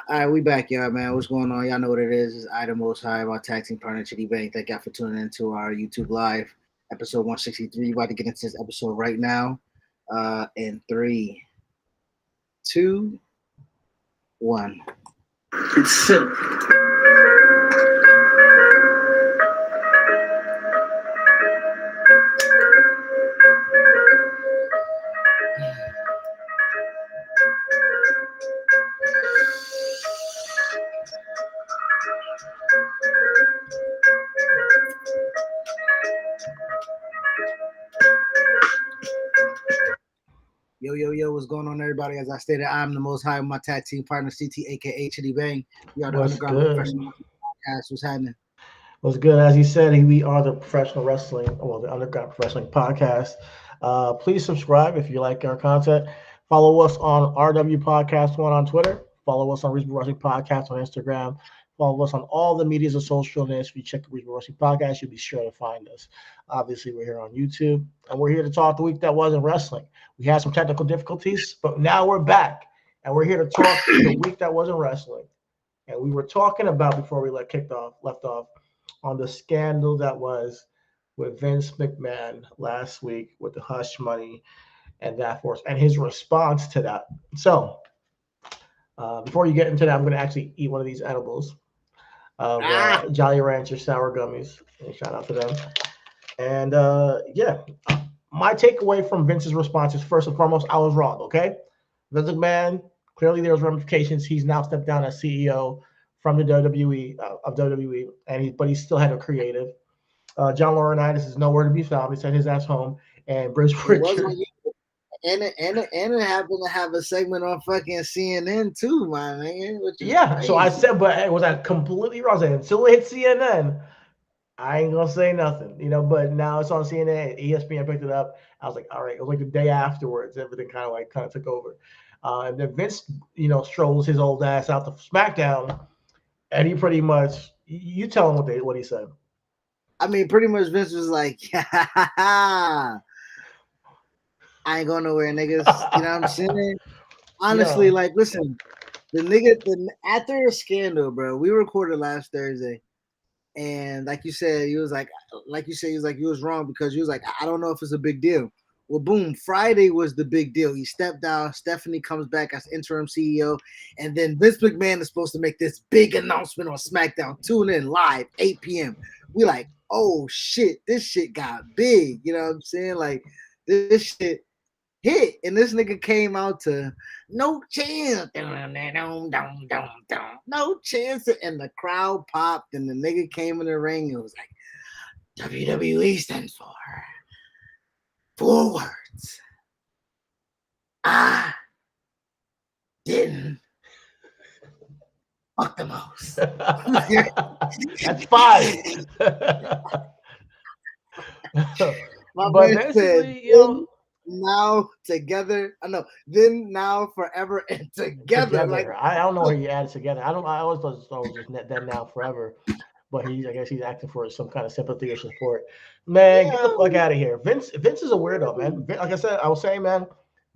All right, we back, y'all, man. What's going on? Y'all know what it is. It's I, the Most High, our tag team partner, Chitty Bang. Thank y'all for tuning into our YouTube Live, episode 163. We're about to get into this episode right now. In 3, 2, 1. It's simple. Yo, what's going on, everybody? As I stated, I'm the Most High with my tag team partner, CT, aka Chitty Bang. We are the What's Underground good? Professional Podcast. What's happening? What's good? As he said, we are the professional wrestling, well, the Underground Wrestling Podcast. Please subscribe if you like our content. Follow us on RW Podcast One on Twitter. Follow us on Reasonable Wrestling Podcast on Instagram. Follow us on all the medias of socialness. If you check the Reasonable Wrestling Podcast, you'll be sure to find us. Obviously, we're here on YouTube, and we're here to talk the week that was in wrestling. We had some technical difficulties, but now we're back, and we're here to talk the week that was in wrestling. And we were talking about before we left off on the scandal that was with Vince McMahon last week with the hush money and that force and his response to that. So before you get into that, I'm going to actually eat one of these edibles of Jolly Rancher sour gummies. Shout out to them. And my takeaway from Vince's response is, first and foremost, I was wrong. Okay, Vince McMahon, clearly there's ramifications. He's now stepped down as CEO from the WWE of WWE, but he's still head of creative. John Laurinaitis is nowhere to be found. He sent his ass home, and Bruce Pritchard. And it happened to have a segment on fucking CNN too, my man. Yeah, crazy. So I said, but was I completely wrong? Until it hit CNN, I ain't gonna say nothing, But now it's on CNN. ESPN picked it up. I was like, all right. It was like the day afterwards, everything kind of took over. And then Vince, strolls his old ass out to SmackDown. And he pretty much, you tell him what he said. I mean, pretty much Vince was like, I ain't going nowhere, niggas. You know what I'm saying? Honestly, like, listen, after a scandal, bro, we recorded last Thursday. And like you said, he was wrong because he was like, I don't know if it's a big deal. Well, boom, Friday was the big deal. He stepped down. Stephanie comes back as interim CEO. And then Vince McMahon is supposed to make this big announcement on SmackDown. Tune in live, 8 p.m. We like, oh, shit, this shit got big. You know what I'm saying? Like, this shit hit. And this nigga came out to no chance. No chance. And the crowd popped. And the nigga came in the ring. It was like, WWE stands for 4 words. I didn't fuck the most. That's 5. But basically, now together. I know. Then, now, forever, and together. Like, I don't know where you add it together. I always thought it was just then, now, forever. But I guess he's acting for some kind of sympathy or support. Man, get the fuck out of here. Vince is a weirdo, man. Like I said, I was saying, man,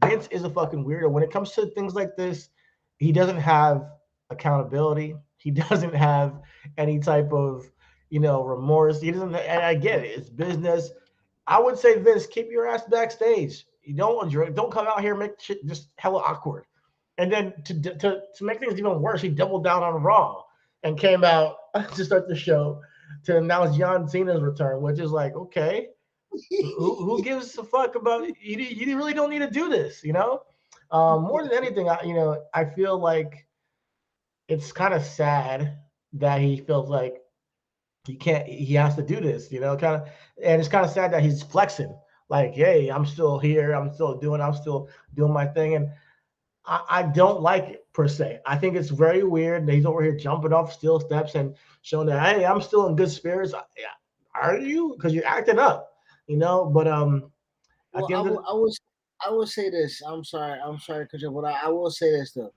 Vince is a fucking weirdo. When it comes to things like this, he doesn't have accountability. He doesn't have any type of, remorse. He doesn't, and I get it. It's business. I would say, Vince, keep your ass backstage. You don't come out here and make shit just hella awkward. And then to make things even worse, he doubled down on Raw and came out to start the show to announce John Cena's return, which is like, okay, who gives a fuck about it? You really don't need to do this, More than anything, I feel like it's kind of sad that he feels like he has to do this, and it's kind of sad that he's flexing, like, hey, I'm still here, I'm still doing my thing, and I don't like it per se. I think it's very weird that he's over here jumping off steel steps and showing that, hey, I'm still in good spirits. Are you? Because you're acting up, But I will say this. I'm sorry, but I will say this though.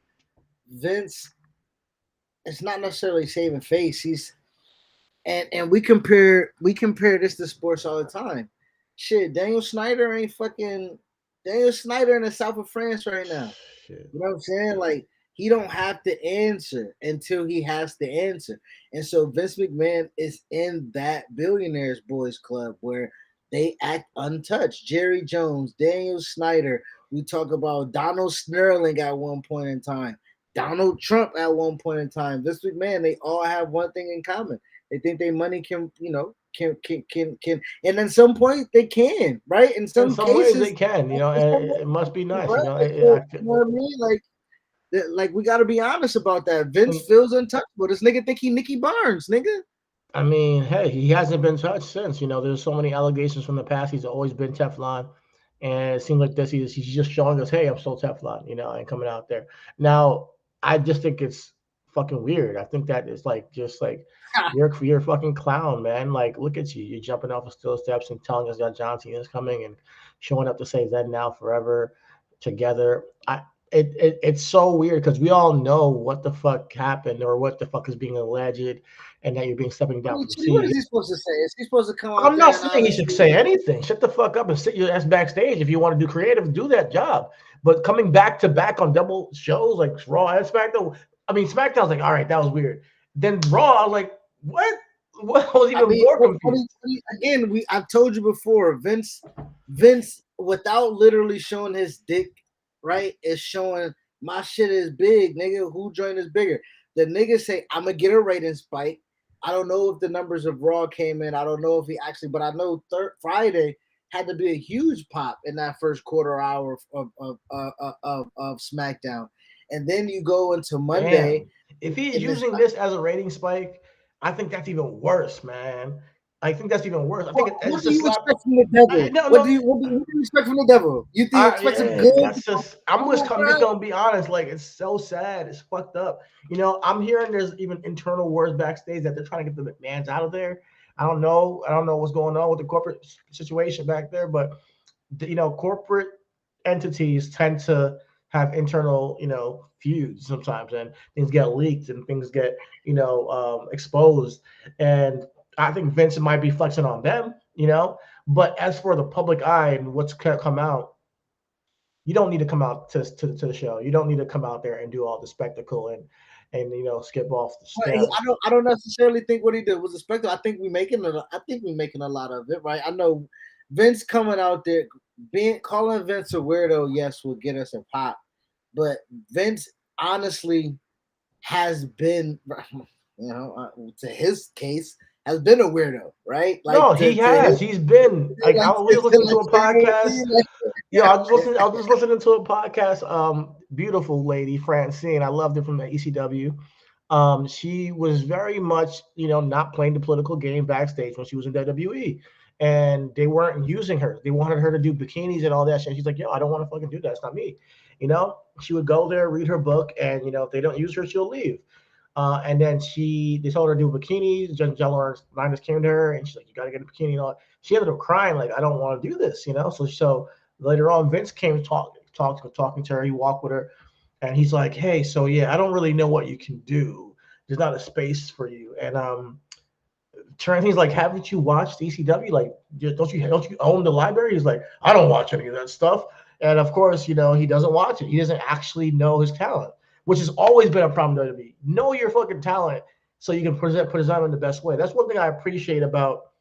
Vince, it's not necessarily saving face. He's and we compare this to sports all the time. Shit, Daniel Snyder in the south of France right now. Shit. You know what I'm saying? Like, he don't have to answer until he has to answer. And so Vince McMahon is in that billionaires boys club where they act untouched. Jerry Jones, Daniel Snyder. We talk about Donald Sterling at one point in time, Donald Trump at one point in time. Vince McMahon, they all have one thing in common. They think their money can, can, and at some point they can, right? In In some some ways, cases, they can. It must be nice. right? So, you know what I mean? Like we got to be honest about that. Vince feels untouchable. This nigga think he Nicky Barnes, nigga. I mean, hey, he hasn't been touched since. There's so many allegations from the past. He's always been Teflon, and it seems like this. He's just showing us, hey, I'm still Teflon, and coming out there. Now, I just think it's fucking weird. I think that is just like you're a fucking clown, man. Like, look at you. You're jumping off of steel steps and telling us that John Cena is coming and showing up to say then, now, forever, together. It's so weird because we all know what the fuck happened or what the fuck is being alleged, and that you're being stepping down from What is he supposed to say? Is he supposed to come out I'm there not and saying he should say anything. Shut the fuck up and sit your ass backstage. If you want to do creative, do that job. But coming back to back on double shows like Raw and SmackDown, I mean, SmackDown's like, all right, that was weird. Then Raw, like, what? What was even more confused? Again, I've told you before, Vince, without literally showing his dick, right, is showing my shit is big, nigga. Who joined is bigger? The nigga say, I'm gonna get a rating spike. I don't know if the numbers of Raw came in. I don't know if he actually, but I know Friday had to be a huge pop in that first quarter hour of SmackDown, and then you go into Monday. Damn. If he's using this as a rating spike, I think that's even worse, man. I think that's even worse. I think what do you expect from the devil? What do you expect from the devil? You expect some good? That's just. I'm just gonna be honest. Like, it's so sad. It's fucked up. I'm hearing there's even internal wars backstage that they're trying to get the McMahons out of there. I don't know what's going on with the corporate situation back there, but corporate entities tend to have internal, feuds sometimes, and things get leaked and things get, exposed. And I think Vince might be flexing on them, But as for the public eye and what's come out, you don't need to come out to the show. You don't need to come out there and do all the spectacle and skip off the steps. I don't necessarily think what he did was a spectacle. I think we're making a lot of it, right? I know Vince coming out there, calling Vince a weirdo, yes, will get us a pop, but Vince honestly has been, to his case, has been a weirdo, right? Like, no, he has. He's been like, I was listening to a podcast. I was just listening to a podcast. Beautiful lady Francine, I loved her from the ECW. She was very much, not playing the political game backstage when she was in WWE, and they weren't using her. They wanted her to do bikinis and all that shit. She's like, yo, I don't want to fucking do that. It's not me. She would go there, read her book, and if they don't use her, she'll leave. And then they told her to do bikinis. John Lawrence came to her, and she's like, you got to get a bikini and all. She ended up crying, like, I don't want to do this, So later on, Vince came talking to her. He walked with her, and he's like, hey, so yeah, I don't really know what you can do. There's not a space for you. And Trent's like, haven't you watched ECW? Like, don't you own the library? He's like, I don't watch any of that stuff. And of course, he doesn't watch it. He doesn't actually know his talent, which has always been a problem with WWE. Know your fucking talent so you can present it in the best way. That's one thing I appreciate about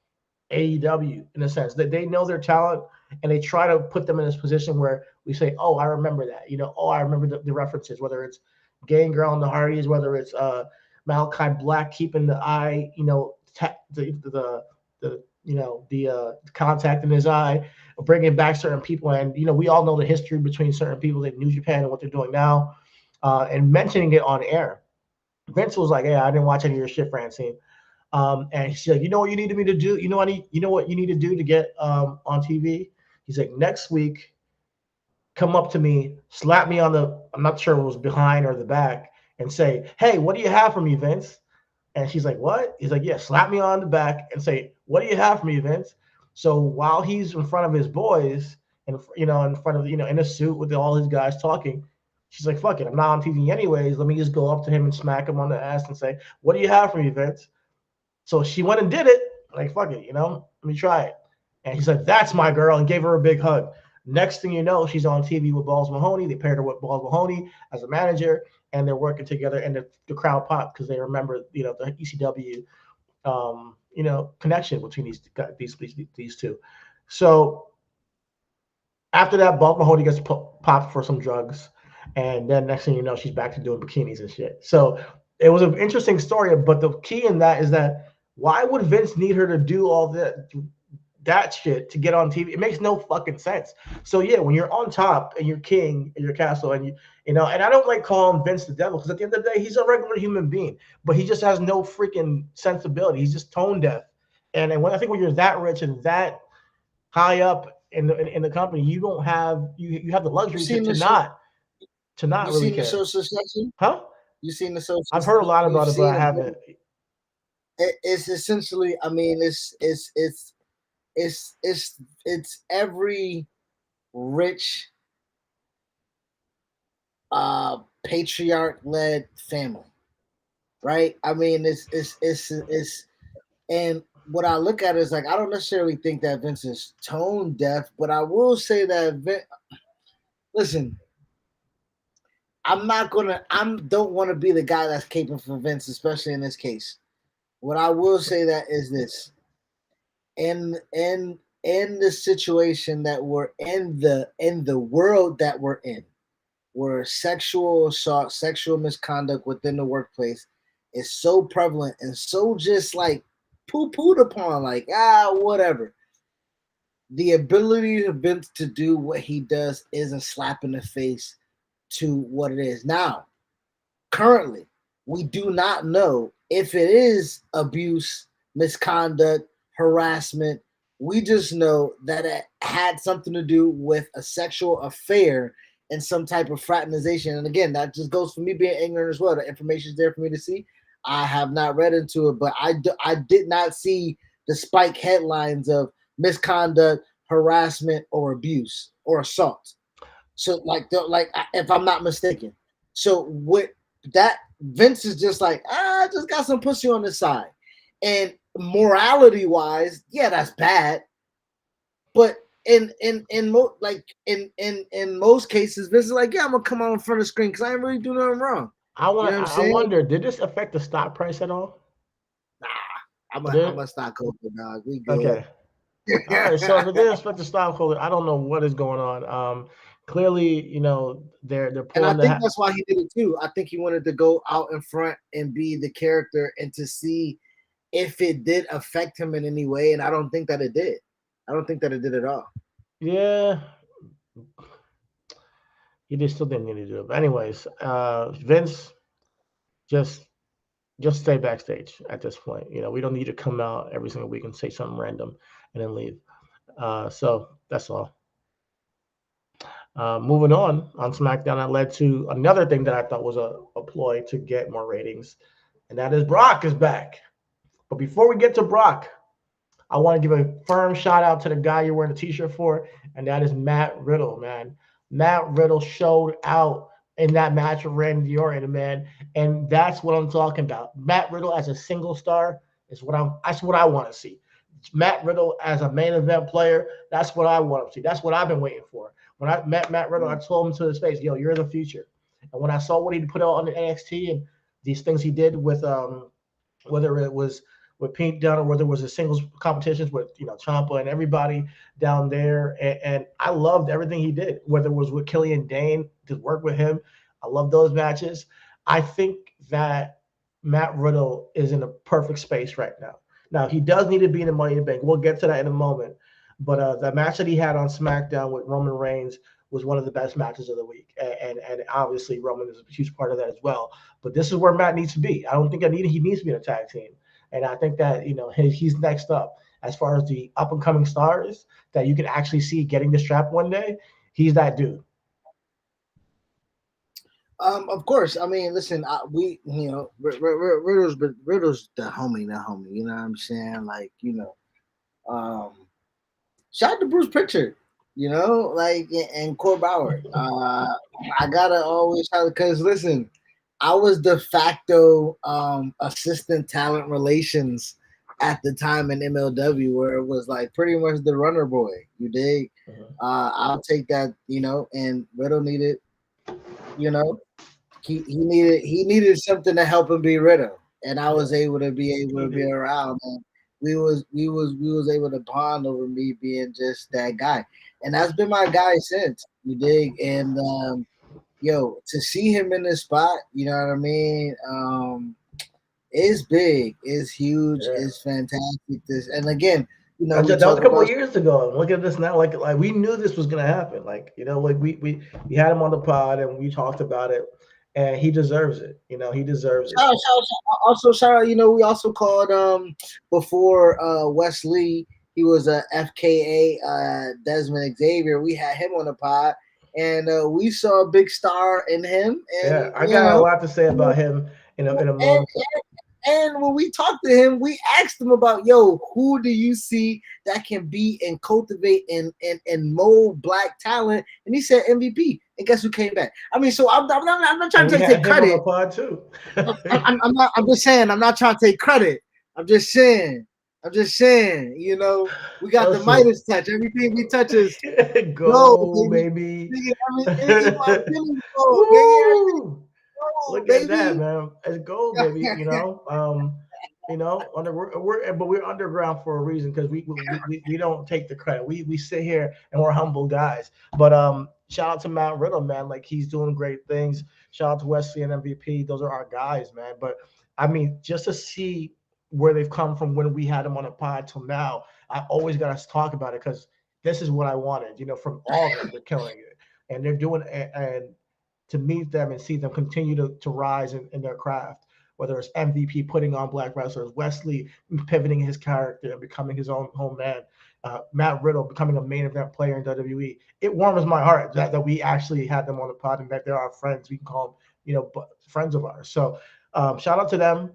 AEW, in a sense, that they know their talent and they try to put them in this position where we say, oh, I remember that. I remember the references, whether it's Gangrel and the Hardys, whether it's Malachi Black keeping the eye, the contact in his eye, bringing back certain people. And, we all know the history between certain people in New Japan and what they're doing now. And mentioning it on air. Vince was like, hey, I didn't watch any of your shit, Francine. And she's like, you know what you need me to do? You know what you need to do to get on TV? He's like, next week, come up to me, slap me on I'm not sure if it was behind or the back, and say, hey, what do you have for me, Vince? And she's like, what? He's like, yeah, slap me on the back and say, what do you have for me, Vince? So while he's in front of his boys and, in front of, in a suit with all his guys talking, she's like, fuck it, I'm not on TV anyways. Let me just go up to him and smack him on the ass and say, what do you have for me, Vince? So she went and did it. Like, fuck it, let me try it. And he's like, that's my girl, and gave her a big hug. Next thing you know, she's on TV with Balls Mahoney. They paired her with Balls Mahoney as a manager. and they're working together, and the crowd popped because they remember, you know, the ECW, you know, connection between these two. So after that, Bulk Mahoney gets popped for some drugs, and then next thing you know, she's back to doing bikinis and shit. So it was an interesting story, but the key in that is that why would Vince need her to do all that shit to get on TV? It makes no fucking sense. So yeah, when you're on top and you're king in your castle, and you know, and I don't like calling Vince the devil, because at the end of the day, he's a regular human being, but he just has no freaking sensibility. He's just tone deaf. And when I think when you're that rich and that high up in the company, you don't have you have the luxury to not really care. You seen the show Succession? Huh? You seen the show? I've heard a lot about it, but I haven't. It's essentially, I mean, it's every rich patriarch-led family, right? I mean, it's and what I look at is like, I don't necessarily think that Vince is tone deaf, but I will say that listen, I don't want to be the guy that's caping for Vince, especially in this case. What I will say that is this: in the situation that we're in the world that we're in, where sexual assault, sexual misconduct within the workplace is so prevalent and so just like poo-pooed upon, like whatever. The ability of Vince to do what he does isn't slap in the face to what it is. Now, currently, we do not know if it is abuse, misconduct, harassment. We just know that it had something to do with a sexual affair and some type of fraternization. And again, that just goes for me being ignorant as well. The information is there for me to see. I have not read into it, but I did not see the spike headlines of misconduct, harassment, or abuse or assault. So like if I'm not mistaken. So with that, Vince is just like, I just got some pussy on the side. And morality wise, yeah, that's bad. But in most cases, Vince is like, yeah, I'm gonna come on in front of the screen because I ain't really doing nothing wrong. I wonder, did this affect the stock price at all? Nah, I'm a stockholder, dog. We good. Okay. All right, so if it didn't affect the stockholder, I don't know what is going on. Clearly, you know, they're pulling. And I think that's why he did it too. I think he wanted to go out in front and be the character and to see if it did affect him in any way. And I don't think that it did. I don't think that it did at all. Yeah. He just still didn't need to do it. But anyways, Vince, just stay backstage at this point. You know, we don't need to come out every single week and say something random and then leave. So that's all. Moving on SmackDown, that led to another thing that I thought was a ploy to get more ratings, and that is Brock is back. But before we get to Brock, I want to give a firm shout out to the guy you're wearing the t-shirt for, and that is Matt Riddle, man. Matt Riddle showed out in that match with Randy Orton, man, and that's what I'm talking about. Matt Riddle as a single star is that's what I want to see. Matt Riddle as a main event player, that's what I want to see. That's what I've been waiting for. When I met Matt Riddle, I told him to his face, yo, you're the future. And when I saw what he put out on the NXT and these things he did with whether it was with Pink Dunne or whether it was the singles competitions with, you know, Ciampa and everybody down there. And I loved everything he did, whether it was with Killian Dane to work with him. I love those matches. I think that Matt Riddle is in a perfect space right now. Now, he does need to be in the Money in the Bank. We'll get to that in a moment. But the match that he had on SmackDown with Roman Reigns was one of the best matches of the week. And obviously Roman is a huge part of that as well. But this is where Matt needs to be. I don't think he needs to be in a tag team. And I think that, you know, he's next up as far as the up-and-coming stars that you can actually see getting the strap one day. He's that dude. Of course. I mean, listen, Riddle's the homie, you know what I'm saying? Like, you know, shout out to Bruce Pritchard, you know, like, and Cor Bauer. I gotta always shout, because listen, I was de facto assistant talent relations at the time in MLW, where it was like pretty much the runner boy. You dig? I'll take that, you know. And Riddle needed, you know, he needed something to help him be Riddle, and I was able to be around. And we was able to bond over me being just that guy, and that's been my guy since. You dig? And yo, to see him in this spot, you know what I mean? It's big, it's huge, it's fantastic. This, and again, you know, that was a couple of years ago. Look at this now. Like we knew this was gonna happen. Like, you know, like we had him on the pod and we talked about it, and he deserves it. You know, he deserves it. Also, shout out. You know, we also called before Wes Lee. He was a FKA Desmond Xavier. We had him on the pod, and we saw a big star in him. And I got a lot to say about him in a moment. And when we talked to him, we asked him about, yo, who do you see that can be and cultivate and mold black talent? And he said MVP. And guess who came back? I mean, so I'm not trying to take credit. On the pod too. I'm just saying. I'm not trying to take credit. I'm just saying. You know, we got the Midas touch. Everything we touch is gold, baby. Look at that, man. It's gold, baby. You know, we're underground for a reason, because we don't take the credit. We sit here and we're humble guys. But shout out to Matt Riddle, man. Like, he's doing great things. Shout out to Wes Lee and MVP. Those are our guys, man. But I mean, just to see where they've come from when we had them on a pod till now, I always got to talk about it, because this is what I wanted. You know, from all of them, they're killing it, and they're doing it. And to meet them and see them continue to rise in their craft, whether it's MVP putting on black wrestlers, Wes Lee pivoting his character and becoming his own home man, Matt Riddle becoming a main event player in WWE. It warms my heart that we actually had them on the pod and that they're our friends. We can call them, you know, friends of ours. So shout out to them.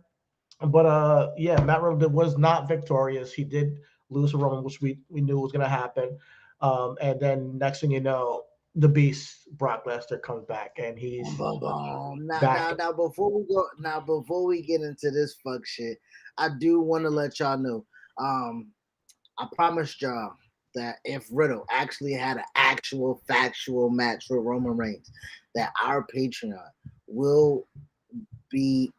But Matt Riddle was not victorious. He did lose to Roman, which we knew was going to happen. And then next thing you know, the Beast Brock Lesnar comes back, and he's back. Now before we get into this fuck shit, I do want to let y'all know. I promised y'all that if Riddle actually had an actual factual match with Roman Reigns, that our Patreon will be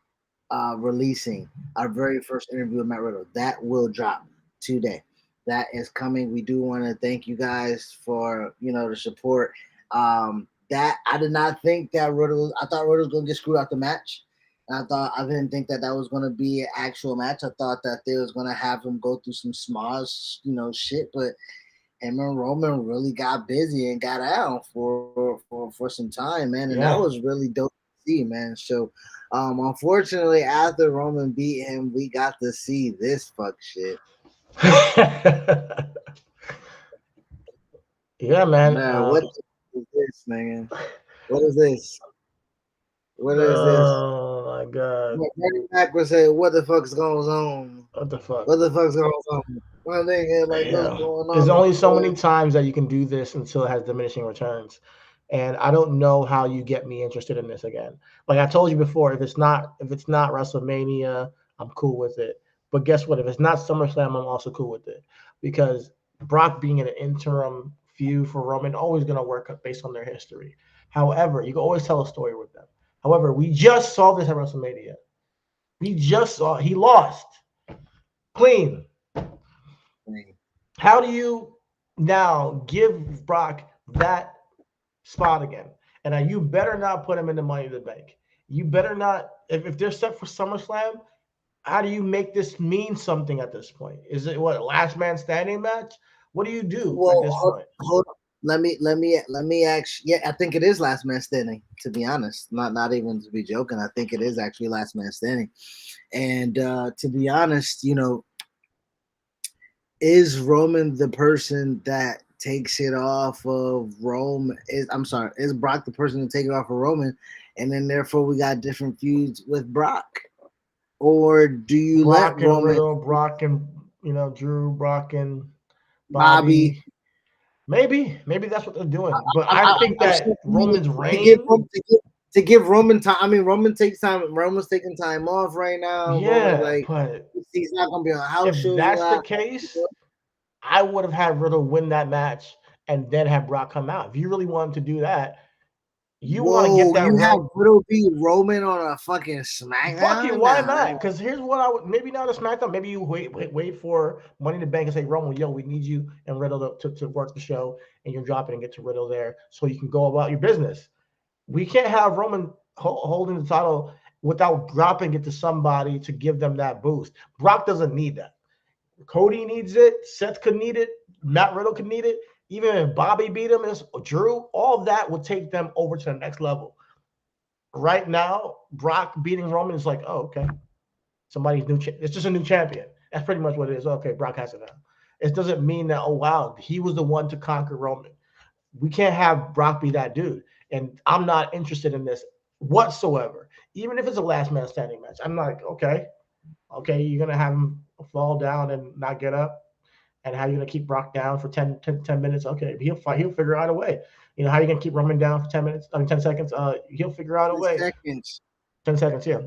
releasing our very first interview with Matt Riddle. That will drop today. That is coming. We do want to thank you guys for, you know, the support. That I did not think that Riddle. I thought Riddle was going to get screwed out the match. And I didn't think that was going to be an actual match. I thought that they was going to have him go through some small, you know, shit. But him and Roman really got busy and got out for some time, man. And that was really dope to see, man. So, unfortunately, after Roman beat him, we got to see this fuck shit. Yeah, man. What is this, man? What is this? What is this? Oh my god! Bernie Mac would say, "What the fuck's going on? What the fuck? What the fuck's going on?" One thing, like, what's going on? There's only so many times that you can do this until it has diminishing returns, and I don't know how you get me interested in this again. Like I told you before, if it's not WrestleMania, I'm cool with it. But guess what? If it's not SummerSlam, I'm also cool with it, because Brock being in an interim feud for Roman always going to work based on their history. However, you can always tell a story with them. However, we just saw this at WrestleMania. We just saw he lost clean. How do you now give Brock that spot again? And you better not put him in the Money in the Bank. You better not. If they're set for SummerSlam, how do you make this mean something at this point? Is it what, last man standing match? What do you do at this point? Hold on. Let me ask. Yeah, I think it is last man standing. To be honest, not even to be joking, I think it is actually last man standing. And to be honest, you know, is Roman the person that takes it off of Rome? Is Brock the person to take it off of Roman? And then therefore we got different feuds with Brock. Or do you Brock let Roman, Riddle, Brock and Drew, Brock and Bobby? Maybe that's what they're doing. But I think that Roman's reign to give Roman time. I mean, Roman takes time. Roman's taking time off right now. Yeah, but he's not gonna be on a house show. If that's the case, I would have had Riddle win that match and then have Brock come out. If you really wanted to do that, You want to get that? You have Riddle beat Roman on a fucking SmackDown? Fucking why not? Because here's what I would maybe not a SmackDown. Maybe you wait for Money in the Bank and say, Roman, yo, we need you and Riddle to work the show, and you're dropping and get to Riddle there so you can go about your business. We can't have Roman holding the title without dropping it to somebody to give them that boost. Brock doesn't need that. Cody needs it. Seth could need it. Matt Riddle could need it. Even if Bobby beat him, Drew, all of that would take them over to the next level. Right now, Brock beating Roman is like, oh, okay. Somebody's new. It's just a new champion. That's pretty much what it is. Okay, Brock has it now. It doesn't mean that, oh, wow, he was the one to conquer Roman. We can't have Brock be that dude. And I'm not interested in this whatsoever. Even if it's a last man standing match. I'm like, okay, you're going to have him fall down and not get up. And how you're going to keep Brock down for 10 minutes. Okay, he'll figure out a way. You know, how you going to keep Roman down for 10 seconds? He'll figure out a way. 10 seconds, yeah.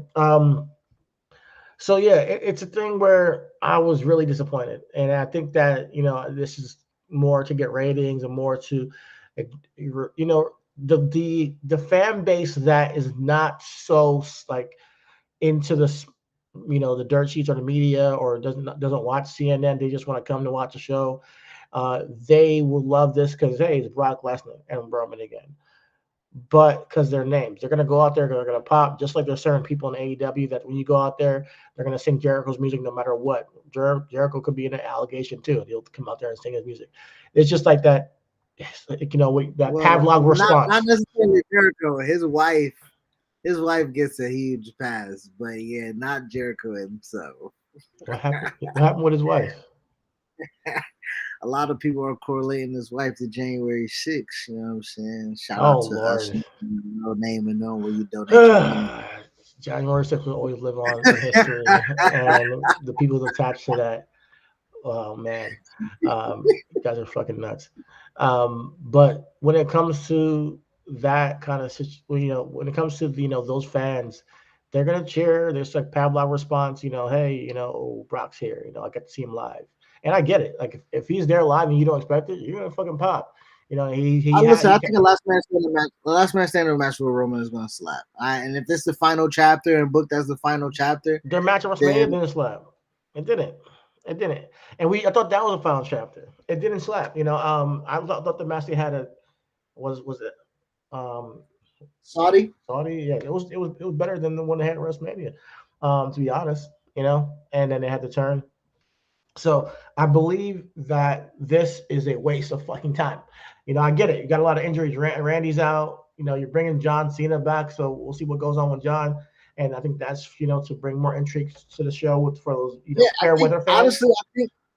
So, yeah, it's a thing where I was really disappointed. And I think that, you know, this is more to get ratings and more to, you know, the fan base that is not so, like, into this, you know, the dirt sheets or the media or doesn't watch CNN. They just want to come to watch a show. They will love this because, hey, it's Brock Lesnar and Roman again. But because their names, they're going to go out there, they're going to pop, just like there's certain people in AEW that when you go out there, they're going to sing Jericho's music no matter what. Jericho could be in an allegation too. He'll come out there and sing his music. It's just like that, you know, that Pavlov response. Not necessarily Jericho. His wife gets a huge pass, but yeah, not Jericho himself. What happened with his wife? A lot of people are correlating his wife to January 6th. You know what I'm saying? Shout out to us. No name and know where you donate. January 6th will always live on in history, and the people attached to that. Oh man, you guys are fucking nuts. But when it comes to that kind of situation, you know, when it comes to, you know, those fans, they're gonna cheer. There's like Pavlov response, you know, hey, you know, Brock's here, you know, I got to see him live. And I get it. Like if he's there live and you don't expect it, you're gonna fucking pop. You know, I think the last man standing match with Roman is gonna slap. And if this is the final chapter and booked as the final chapter, their match at WrestleMania didn't slap. It didn't. And I thought that was the final chapter. It didn't slap. You know, I thought the match they had was it Saudi? Yeah, it was better than the one they had at WrestleMania. To be honest, you know, and then they had to turn. So I believe that this is a waste of fucking time. You know, I get it. You got a lot of injuries. Randy's out. You know, you're bringing John Cena back, so we'll see what goes on with John. And I think that's, you know, to bring more intrigue to the show for those, you know, fair weather fans.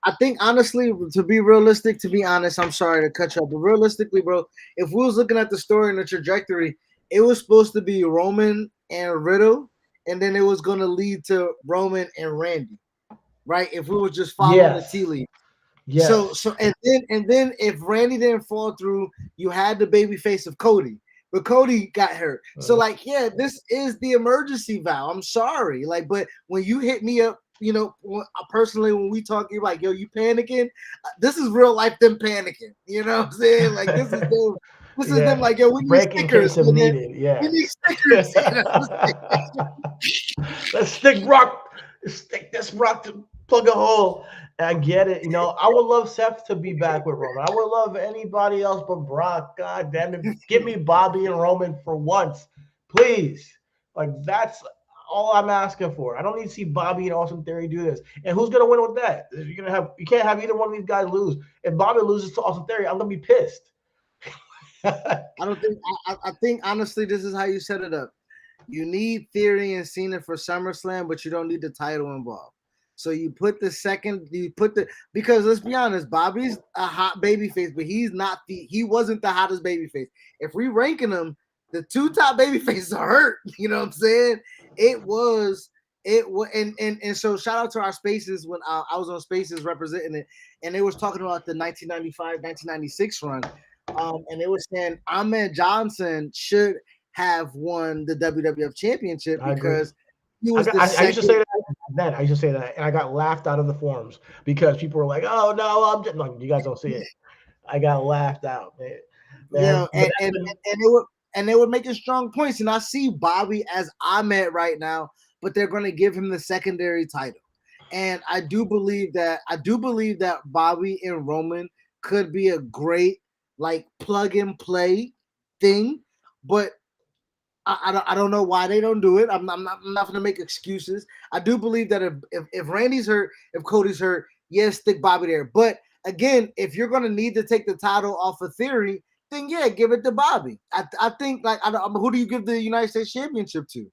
I think honestly, to be realistic, to be honest, I'm sorry to cut you off, but realistically, bro, if we was looking at the story and the trajectory, it was supposed to be Roman and Riddle, and then it was going to lead to Roman and Randy. Right, if we were just following the tea leaves. Yes. So and then if Randy didn't fall through, you had the baby face of Cody, but Cody got hurt. So like, yeah, this is the emergency valve. I'm sorry, like, but when you hit me up, you know, personally, when we talk, you're like, yo, you panicking? This is real life them panicking. You know what I'm saying? Like this is them. This is them like, yo, we need stickers. We need stickers. Let's stick this Brock to plug a hole. I get it. You know, I would love Seth to be back with Roman. I would love anybody else but Brock. God damn it. Give me Bobby and Roman for once, please. Like, that's all I'm asking for. I don't need to see Bobby and Austin Theory do this. And who's gonna win with that? You can't have either one of these guys lose. If Bobby loses to Austin Theory, I'm gonna be pissed. I think honestly, this is how you set it up. You need Theory and Cena for SummerSlam, but you don't need the title involved. So you put because let's be honest, Bobby's a hot babyface, but he wasn't the hottest babyface. If we ranking them, the two top babyfaces are hurt. You know what I'm saying? And so shout out to our Spaces when I was on Spaces representing it, and they was talking about the 1995-1996 run, and they were saying Ahmed Johnson should have won the WWF Championship because he was I used to say that then. I used to say that, and I got laughed out of the forums because people were like, "Oh no, I'm just like, you guys don't see it." I got laughed out, man. Yeah, and and they were making strong points. And I see Bobby as Ahmed right now, but they're going to give him the secondary title. And I do believe that Bobby and Roman could be a great like plug and play thing, but I don't know why they don't do it. I'm not going to make excuses. I do believe that if Randy's hurt, if Cody's hurt, yes, stick Bobby there. But again, if you're going to need to take the title off of Theory, then yeah, give it to Bobby. I think like who do you give the United States Championship to?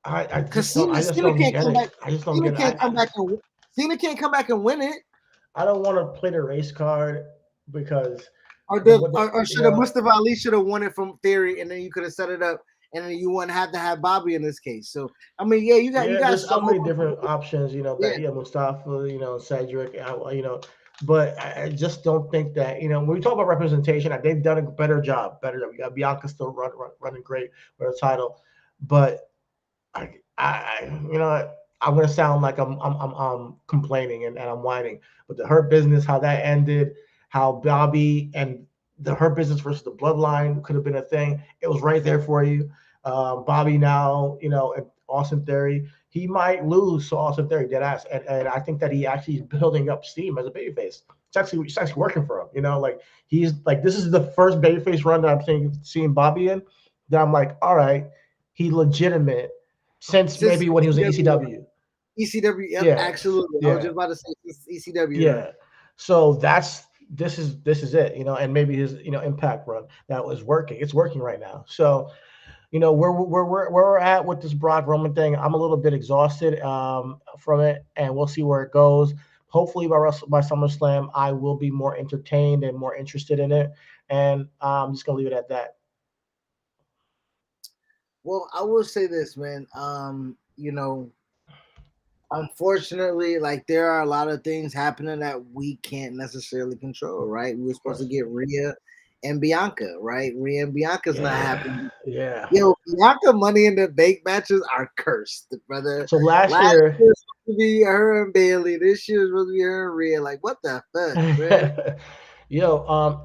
I just don't get it. I just don't get it. Cena can't come back and win it. I don't want to play the race card because or should have Mustafa Ali should have won it from Theory, and then you could have set it up, and then you wouldn't have to have Bobby in this case. So I mean, yeah, you got there's so many different options, Mustafa, Cedric, but I just don't think that, when we talk about representation, they've done a better job. We got Bianca still running great for the title, but I'm going to sound like I'm complaining and I'm whining, but the Hurt Business, how that ended, how Bobby and the Hurt Business versus the Bloodline could have been a thing. It was right there for you. Bobby now, and Austin Theory, he might lose to Austin Theory, dead ass. And I think that he actually is building up steam as a babyface. It's actually working for him. He's like, this is the first babyface run that I'm seeing Bobby in, that I'm like, all right, he legitimate since maybe when he was in ECW. ECW, yep, absolutely. Yeah. I was just about to say ECW. Yeah. Right? So this is it, and maybe his Impact run that was working. It's working right now. So, where we're at with this Brock Roman thing, I'm a little bit exhausted from it, and we'll see where it goes. Hopefully by SummerSlam, I will be more entertained and more interested in it, and I'm just gonna leave it at that. Well, I will say this, man. Unfortunately, like there are a lot of things happening that we can't necessarily control, right? We were supposed to get Rhia and Bianca, right? Rhia and Bianca's not happening. Yeah. Bianca Money in the Bank matches are cursed, brother. So last year was supposed to be her and Bailey. This year was supposed to be her and Rhia. Like, what the fuck, man?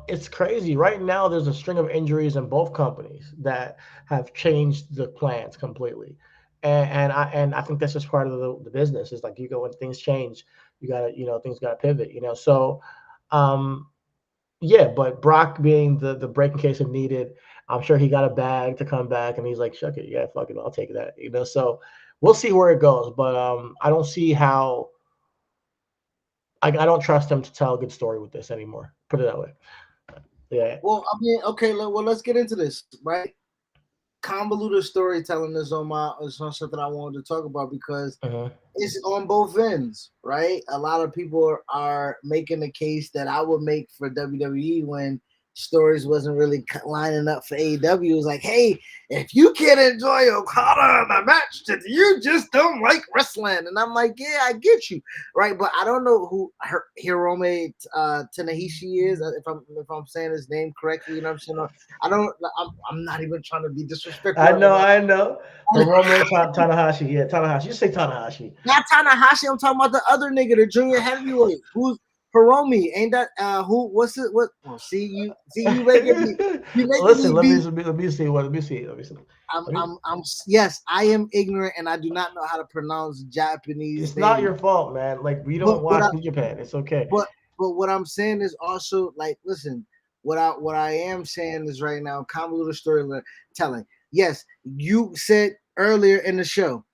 It's crazy. Right now, there's a string of injuries in both companies that have changed the plans completely. And I think that's just part of the business. It's like when things change, you gotta, things gotta pivot, So, but Brock being the breaking case if needed, I'm sure he got a bag to come back, and he's like, "Shuck it, yeah, fuck it, I'll take that," So we'll see where it goes, but I don't see how. I don't trust him to tell a good story with this anymore. Put it that way. Yeah. Well, I mean, okay. Well, let's get into this, right? Convoluted storytelling is on something I wanted to talk about because it's on both ends, right? A lot of people are making the case that I would make for WWE when stories wasn't really lining up for AEW. It was like, hey, if you can't enjoy Okada in the match, you just don't like wrestling. And I'm like, yeah, I get you, right? But I don't know who Hirome Tanahashi is, if I'm saying his name correctly. You know what I'm saying? I'm not even trying to be disrespectful. I know. Hirome Tanahashi, yeah, Tanahashi. You say Tanahashi. Not Tanahashi. I'm talking about the other nigga, the junior heavyweight, who's Hiromi. Ain't that who? What's it? What? Oh, see you making me. Listen, let me see. Yes, I am ignorant and I do not know how to pronounce Japanese. It's not your fault, man. Like we don't watch New Japan. It's okay. But what I'm saying is also like, listen. What I am saying is right now, convoluted storytelling. Yes, you said earlier in the show,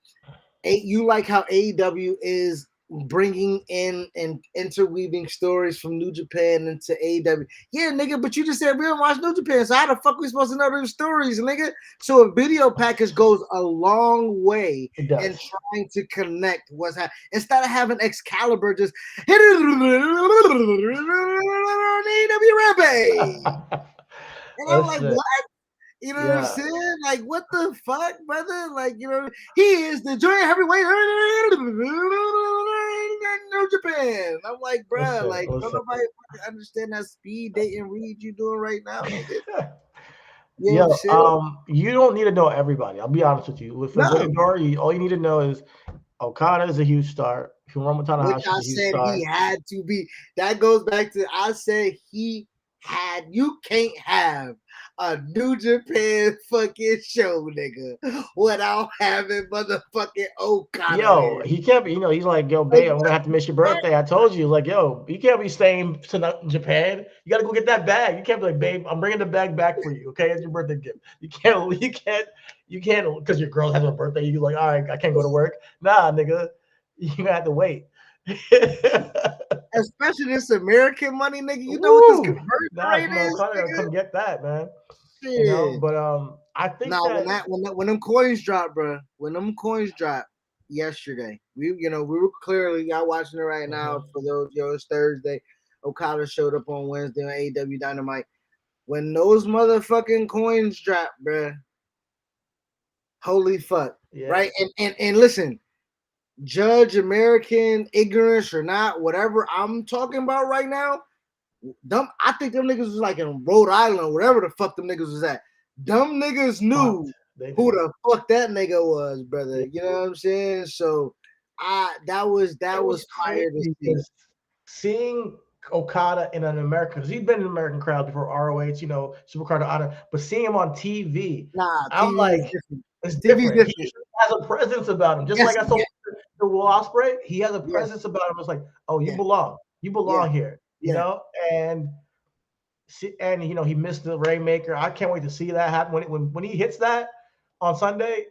you like how AEW is bringing in and interweaving stories from New Japan into AEW. Yeah, nigga, but you just said we don't watch New Japan, so how the fuck we supposed to know those stories, nigga? So a video package goes a long way in trying to connect what's happening. Instead of having Excalibur just hit it on AEW Rampage. And I'm like, what? You know what I'm saying? Like, what the fuck, brother? Like, he is the junior heavyweight New Japan. I'm like, bro, don't nobody understand that speed dating read you doing right now, nigga. You don't need to know everybody. I'll be honest with you. With all you need to know is Okada is a huge star. Hiromu Tanahashi is a huge star. He had to be. That goes back to I said he had. You can't have a New Japan fucking show, nigga, without having motherfucking Okada. Yo, there. he can't be, he's like, yo, babe, I'm gonna have to miss your birthday. I told you, like, yo, you can't be staying tonight in Japan. You gotta go get that bag. You can't be like, babe, I'm bringing the bag back for you. Okay, it's your birthday gift. You can't, because your girl has a birthday. You're like, all right, I can't go to work. Nah, nigga, you gonna have to wait. Especially this American money, nigga. You know what this conversion rate is? Nigga? Come get that, man. Shit. But I think when them coins drop, bro. When them coins drop yesterday, we were clearly y'all watching it right now. For those, it's Thursday. Okada showed up on Wednesday on AEW Dynamite. When those motherfucking coins drop, bro. Holy fuck. Yeah. Right? And listen, judge American ignorance or not, whatever I'm talking about right now, I think them niggas was like in Rhode Island, wherever the fuck them niggas was at. Them niggas knew who the fuck that nigga was, brother. You know what I'm saying? So that was fire to see. Seeing Okada in an American, because he'd been in an American crowd before ROH, Supercard of Honor, but seeing him on TV, I'm like, it's different. He has a presence about him. Just like I saw the Will Ospreay, he has a presence about him. It's like, oh, you belong. You belong here. You know? And he missed the Rainmaker. I can't wait to see that happen. When he hits that on Sunday,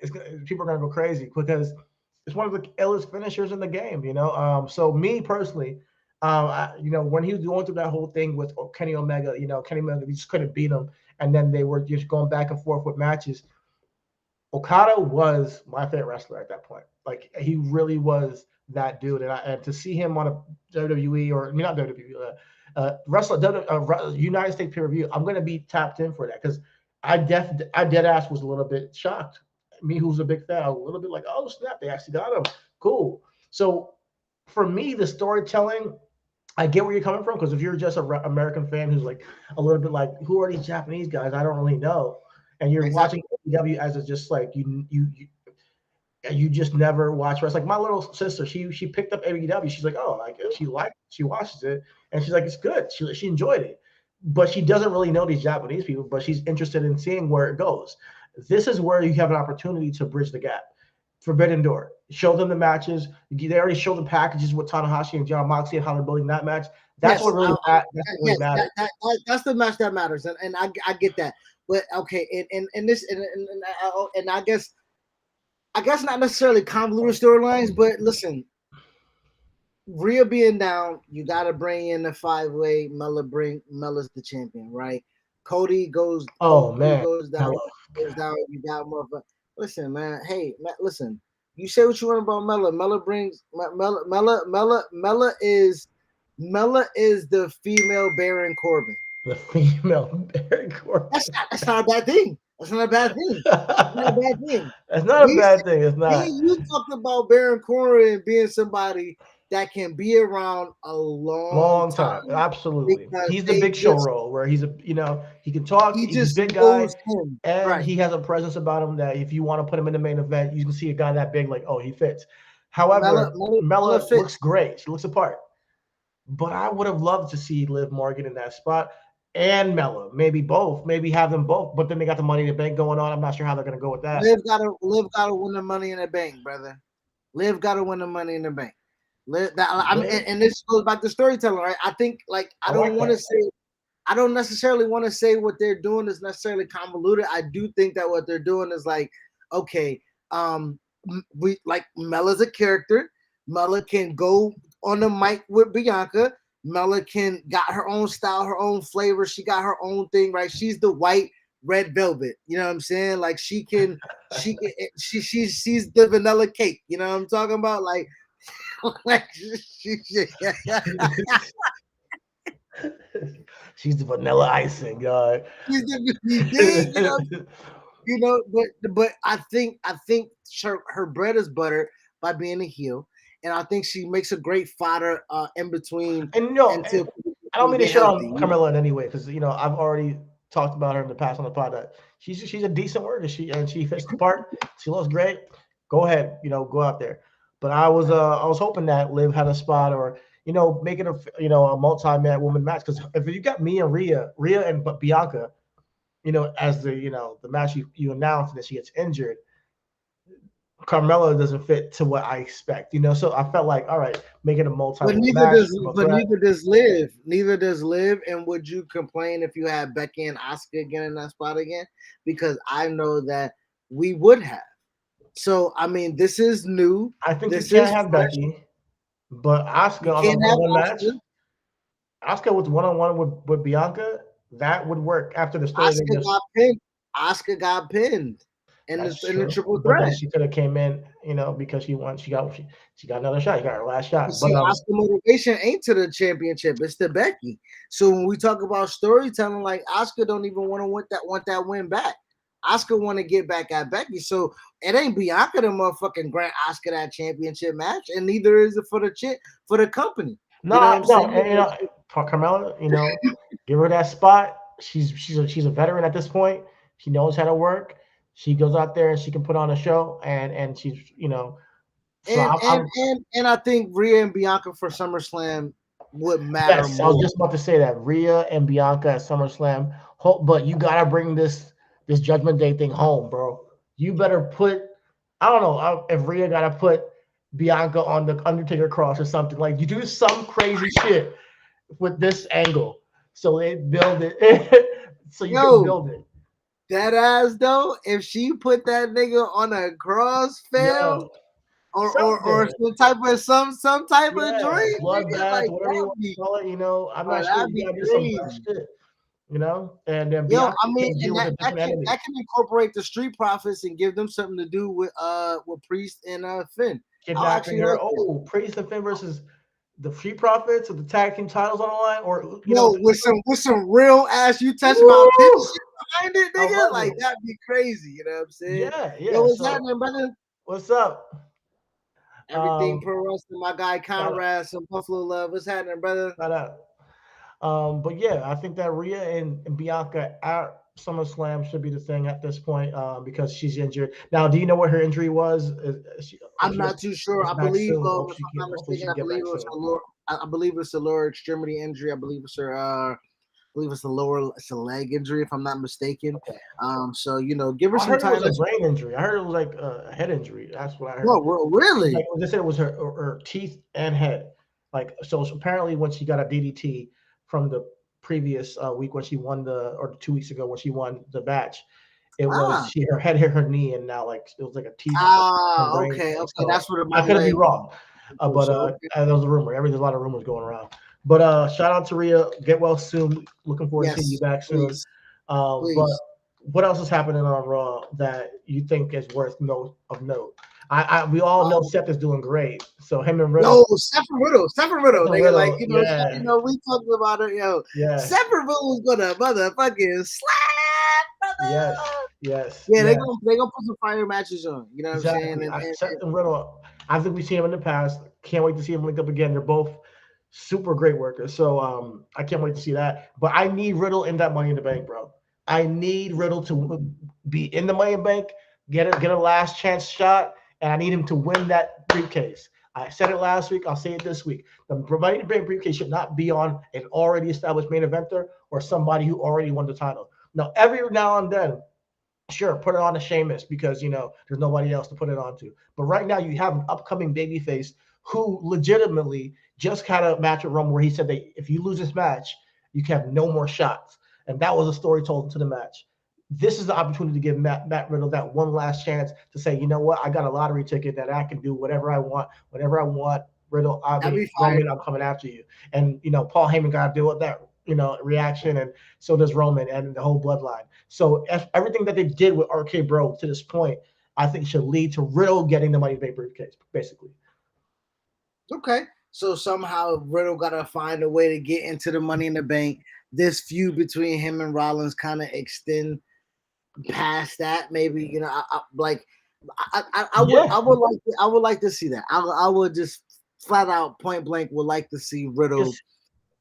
people are gonna go crazy because it's one of the illest finishers in the game, So me personally, when he was going through that whole thing with Kenny Omega, Kenny Omega, he just couldn't beat him, and then they were just going back and forth with matches. Okada was my favorite wrestler at that point. Like, he really was that dude, and to see him on a WWE not WWE, United States pay-per-view, I'm gonna be tapped in for that because I dead ass was a little bit shocked. Me, who's a big fan, I was a little bit like, oh snap, they actually got him. Cool. So for me, the storytelling, I get where you're coming from, because if you're just an American fan who's like a little bit like, who are these Japanese guys? I don't really know. And you're watching AEW as a just like you just never watch wrestling. Like my little sister, she picked up AEW. She's like, oh, she watches it, and she's like, it's good. She enjoyed it, but she doesn't really know these Japanese people. But she's interested in seeing where it goes. This is where you have an opportunity to bridge the gap. Forbidden Door. Show them the matches. They already showed the packages with Tanahashi and John Moxley and how they're building that match. That's what really matters. That's the match that matters, and I get that. But okay, and I guess not necessarily convoluted storylines, but listen, Rhia being down, you got to bring in the 5-way. Mella's the champion, right? Cody goes. Goes down. You got more. Listen, man. Hey, listen. You say what you want about Mella. Mella is the female Baron Corbin. The female Baron Corbin. That's not a bad thing. That's not a bad thing. That's not a bad thing. That's not a bad thing. It's not. You talked about Baron Corbin being somebody that can be around a long time. Absolutely. He's the big show role where he's he can talk. He's a big guy, and he has a presence about him that if you want to put him in the main event, you can see a guy that big, like, oh, he fits. However, Mella looks great. She looks apart. But I would have loved to see Liv Morgan in that spot and Mella, maybe both, maybe have them both. But then they got the Money in the Bank going on. I'm not sure how they're going to go with that. Liv gotta win the Money in the Bank, brother. Liv gotta win the Money in the Bank. And this goes back to storytelling, right? I think, like, I don't necessarily want to say what they're doing is necessarily convoluted. I do think that what they're doing is like, okay, we like Mella's a character. Mella can go on the mic with Bianca. Mella got her own style, her own flavor. She got her own thing, right? She's the white red velvet. You know what I'm saying? Like she's the vanilla cake. You know what I'm talking about? Like she's the vanilla icing, God. But I think her bread is buttered by being a heel. And I think she makes a great fodder in between. And I don't mean to shit on Carmella in any way, because I've already talked about her in the past on the pod. That she's a decent worker. She fits the part. She looks great. Go ahead, go out there. But I was hoping that Liv had a spot, or make it a multi-man woman match. Because if you got me and Rhia and Bianca, as the match you announce and then she gets injured, Carmella doesn't fit to what I expect. So I felt like, all right, make it a multi-woman match. Neither does Liv. Neither does Liv. And would you complain if you had Becky and Asuka again in that spot again? Because I know that we would have. So I mean, this is new. I think this you can't is have fresh. Becky, but Asuka on a one-on-one match. Asuka with one-on-one with Bianca, that would work after the story. Asuka got pinned in the triple threat. But then she could have came in, because she won. She got another shot. She got her last shot. But Asuka motivation ain't to the championship. It's to Becky. So when we talk about storytelling, like Asuka don't even want that win back. Asuka want to get back at Becky. So it ain't Bianca to motherfucking grant Asuka that championship match, and neither is it for the company. No, for Carmella, give her that spot. She's a veteran at this point. She knows how to work. She goes out there and she can put on a show, and she's and I think Rhia and Bianca for SummerSlam would matter more. I was just about to say that Rhia and Bianca at SummerSlam, but you gotta bring this Judgment Day thing home, bro. You better put, I don't know if Rhia gotta put Bianca on the Undertaker cross or something. Like, you do some crazy shit with this angle, so they build it. So you can build it. That ass though, if she put that nigga on a cross, fam, or some type of joint, bloodbath, whatever you want to call it. I'm not sure you gotta do some shit. And then Bianca that can incorporate the Street Profits and give them something to do with Priest and Finn. Kidnapping her. Priest and Finn versus the Street Profits or the tag team titles on the line, or with some real ass you touch my bitch behind it, nigga. Like, that'd be crazy. You know what I'm saying? Yeah. Yo, what's happening, brother? What's up? Everything pro wrestling. My guy Conrad, some Buffalo love. What's happening, brother? Shout out. But yeah, I think that Rhia and Bianca at SummerSlam should be the thing at this point, because she's injured. Now, do you know what her injury was? I'm not too sure. I believe, if I'm not mistaken, I believe it's a lower extremity injury. I believe it's her. It's a leg injury, if I'm not mistaken. Okay. So give her some time. It was a brain injury. I heard it was like a head injury. That's what I heard. No, really? Like, they said it was her teeth and head. Like, so apparently when she got a DDT from the previous week when she won or 2 weeks ago when she won the match, it was her head hit her knee, and now like it was like a teeth. Okay. So that's what I could be wrong, but there was a rumor. There's a lot of rumors going around. But shout out to Rhia. Get well soon. Looking forward to seeing you back soon. Please. But what else is happening on Raw that you think is worth note? We all know Seth is doing great. So him and Riddle. No, Seth and Riddle. Nigga, like, we talked about it, Yeah. Seth and Riddle was gonna motherfucking slap, brother. Yes. Yeah, they're gonna put some fire matches on. You know what I'm saying? And Seth and Riddle, I think we've seen him in the past. Can't wait to see him linked up again. They're both super great workers. So I can't wait to see that. But I need Riddle in that Money in the Bank, bro. I need Riddle to be in the Money in the Bank, get a last chance shot, and I need him to win that briefcase. I said it last week. I'll say it this week. The Money in the Bank briefcase should not be on an already established main eventer or somebody who already won the title. Now, every now and then, sure, put it on a Sheamus because, there's nobody else to put it on to. But right now, you have an upcoming babyface who legitimately just had a match at Rumble where he said that if you lose this match, you can have no more shots. And that was a story told into the match. This is the opportunity to give Matt Riddle that one last chance to say, you know what, I got a lottery ticket that I can do whatever I want, Riddle, Roman, I'm coming after you. And, Paul Heyman got to deal with that, reaction, and so does Roman and the whole bloodline. So everything that they did with RK Bro to this point, I think should lead to Riddle getting the Money in the Bank briefcase, basically. Okay. So somehow Riddle got to find a way to get into the Money in the Bank. This feud between him and Rollins kind of extend past that. Maybe, I would like to see that. I would just flat out point blank would like to see Riddle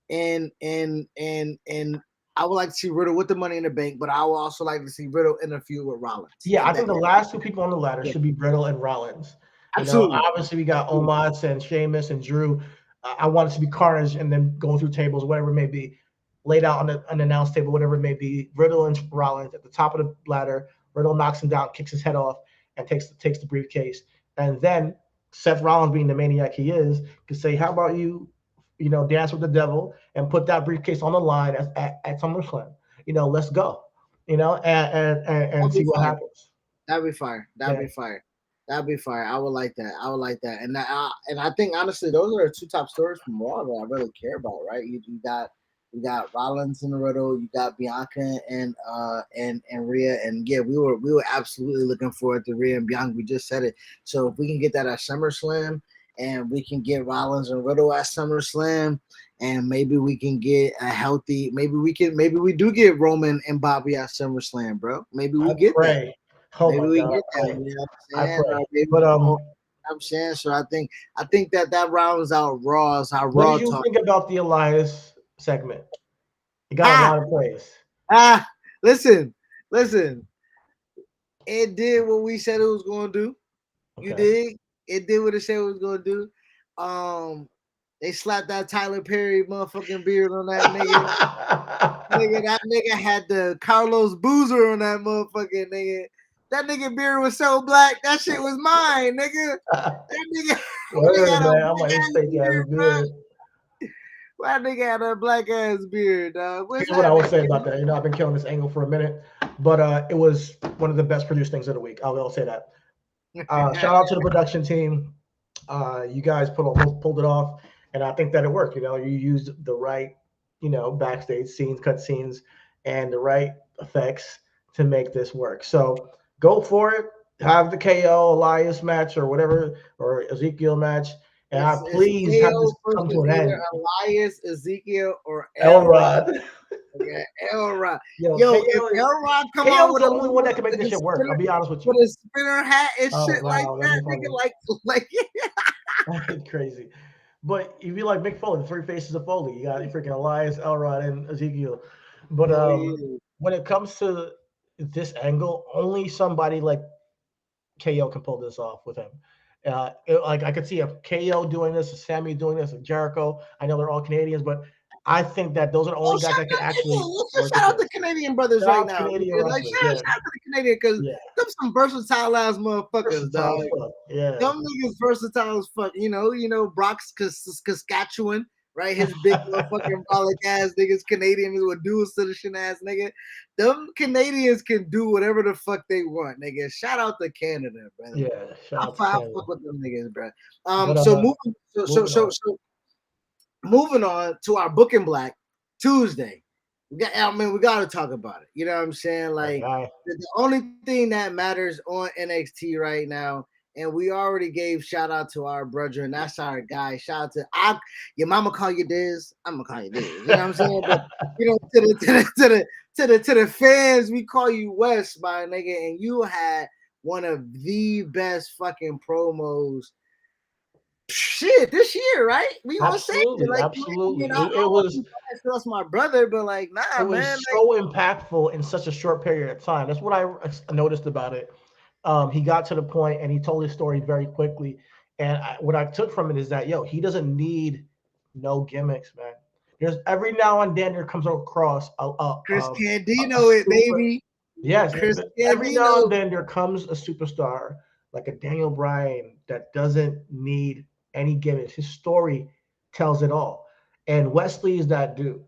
and I would like to see Riddle with the Money in the Bank, but I would also like to see Riddle in a feud with Rollins. Yeah, I think the last two people on the ladder should be Riddle and Rollins. Absolutely. Obviously, we got Omos and Sheamus and Drew. I want it to be Carnage and then going through tables, whatever it may be. laid out on an announce table, whatever it may be. Riddle and Rollins at the top of the ladder. Riddle knocks him down, kicks his head off, and takes the briefcase. And then Seth Rollins, being the maniac he is, could say, "How about you, dance with the devil and put that briefcase on the line at SummerSlam? Let's go. And see what happens." That'd be fire. That'd be fire. That'd be fire. I would like that. I would like that. And I think honestly, those are the two top stories from Raw that I really care about. Right? You got Rollins and Riddle. You got Bianca and Rhia. And yeah, we were absolutely looking forward to Rhia and Bianca. We just said it. So if we can get that at SummerSlam, and we can get Rollins and Riddle at SummerSlam, and maybe we can get a healthy. Maybe we do get Roman and Bobby at SummerSlam, bro. Maybe we get that. Oh maybe we God, get that. You know what I'm saying? I pray. But I'm saying, so I think that rounds out Raw's how what Raw did you talk. think about the Elias segment? You got a lot of praise. Listen. It did what we said it was going to do. Okay. You dig? It did what it said it was going to do. They slapped that Tyler Perry motherfucking beard on that nigga. That nigga had the Carlos Boozer on that motherfucking nigga. That nigga beard was so black, that shit was mine, nigga. That nigga. That nigga had a black ass beard, dog. Here's what I would say about that. I've been killing this angle for a minute, but it was one of the best produced things of the week. I will say that. Shout out to the production team. You guys pulled it off, and I think that it worked. You used the right, backstage scenes, cut scenes, and the right effects to make this work. So go for it. Have the KO Elias match or whatever, or Ezekiel match. And please have this come to an end. Elias, Ezekiel, or Elrod. Yeah, Elrod. Yo, if Elrod come on with the only one that can make this shit work. I'll be honest with you. With a spinner hat and shit like that, nigga, like That's crazy. But if you like Mick Foley, the three faces of Foley, you got freaking Elias, Elrod, and Ezekiel. But when it comes to this angle, only somebody like KO can pull this off with him. I could see a KO doing this, a Sammy doing this, a Jericho. I know they're all Canadians, but I think that those are the only guys that can actually. Let's shout out the Canadian brothers right now. Shout out to the Canadian because them some versatile ass motherfuckers, dog. Yeah, them niggas versatile as fuck. Brock's Saskatchewan, right? His big motherfucking brolic ass niggas, Canadian with dual citizen ass nigga. Them Canadians can do whatever the fuck they want, nigga. Shout out to Canada, brother. Yeah, I fuck with them niggas, bro. Moving on to our Book in Black Tuesday. We got to talk about it. You know what I'm saying? Like the only thing that matters on NXT right now, and we already gave shout out to our brother, and that's our guy. Shout out to your mama call you Diz. I'm gonna call you Diz. You know what I'm saying? But to the fans, we call you Wes, my nigga, and you had one of the best fucking promos. Shit, this year, right? We all say it. Like, absolutely. It was. That's my brother, but like, nah, it was man. So impactful in such a short period of time. That's what I noticed about it. He got to the point and he told his story very quickly. And what I took from it is that he doesn't need no gimmicks, man. There's every now and then there comes across Chris Candido, baby. Yes, every now and then there comes a superstar like a Daniel Bryan that doesn't need any gimmicks. His story tells it all. And Wes Lee is that dude.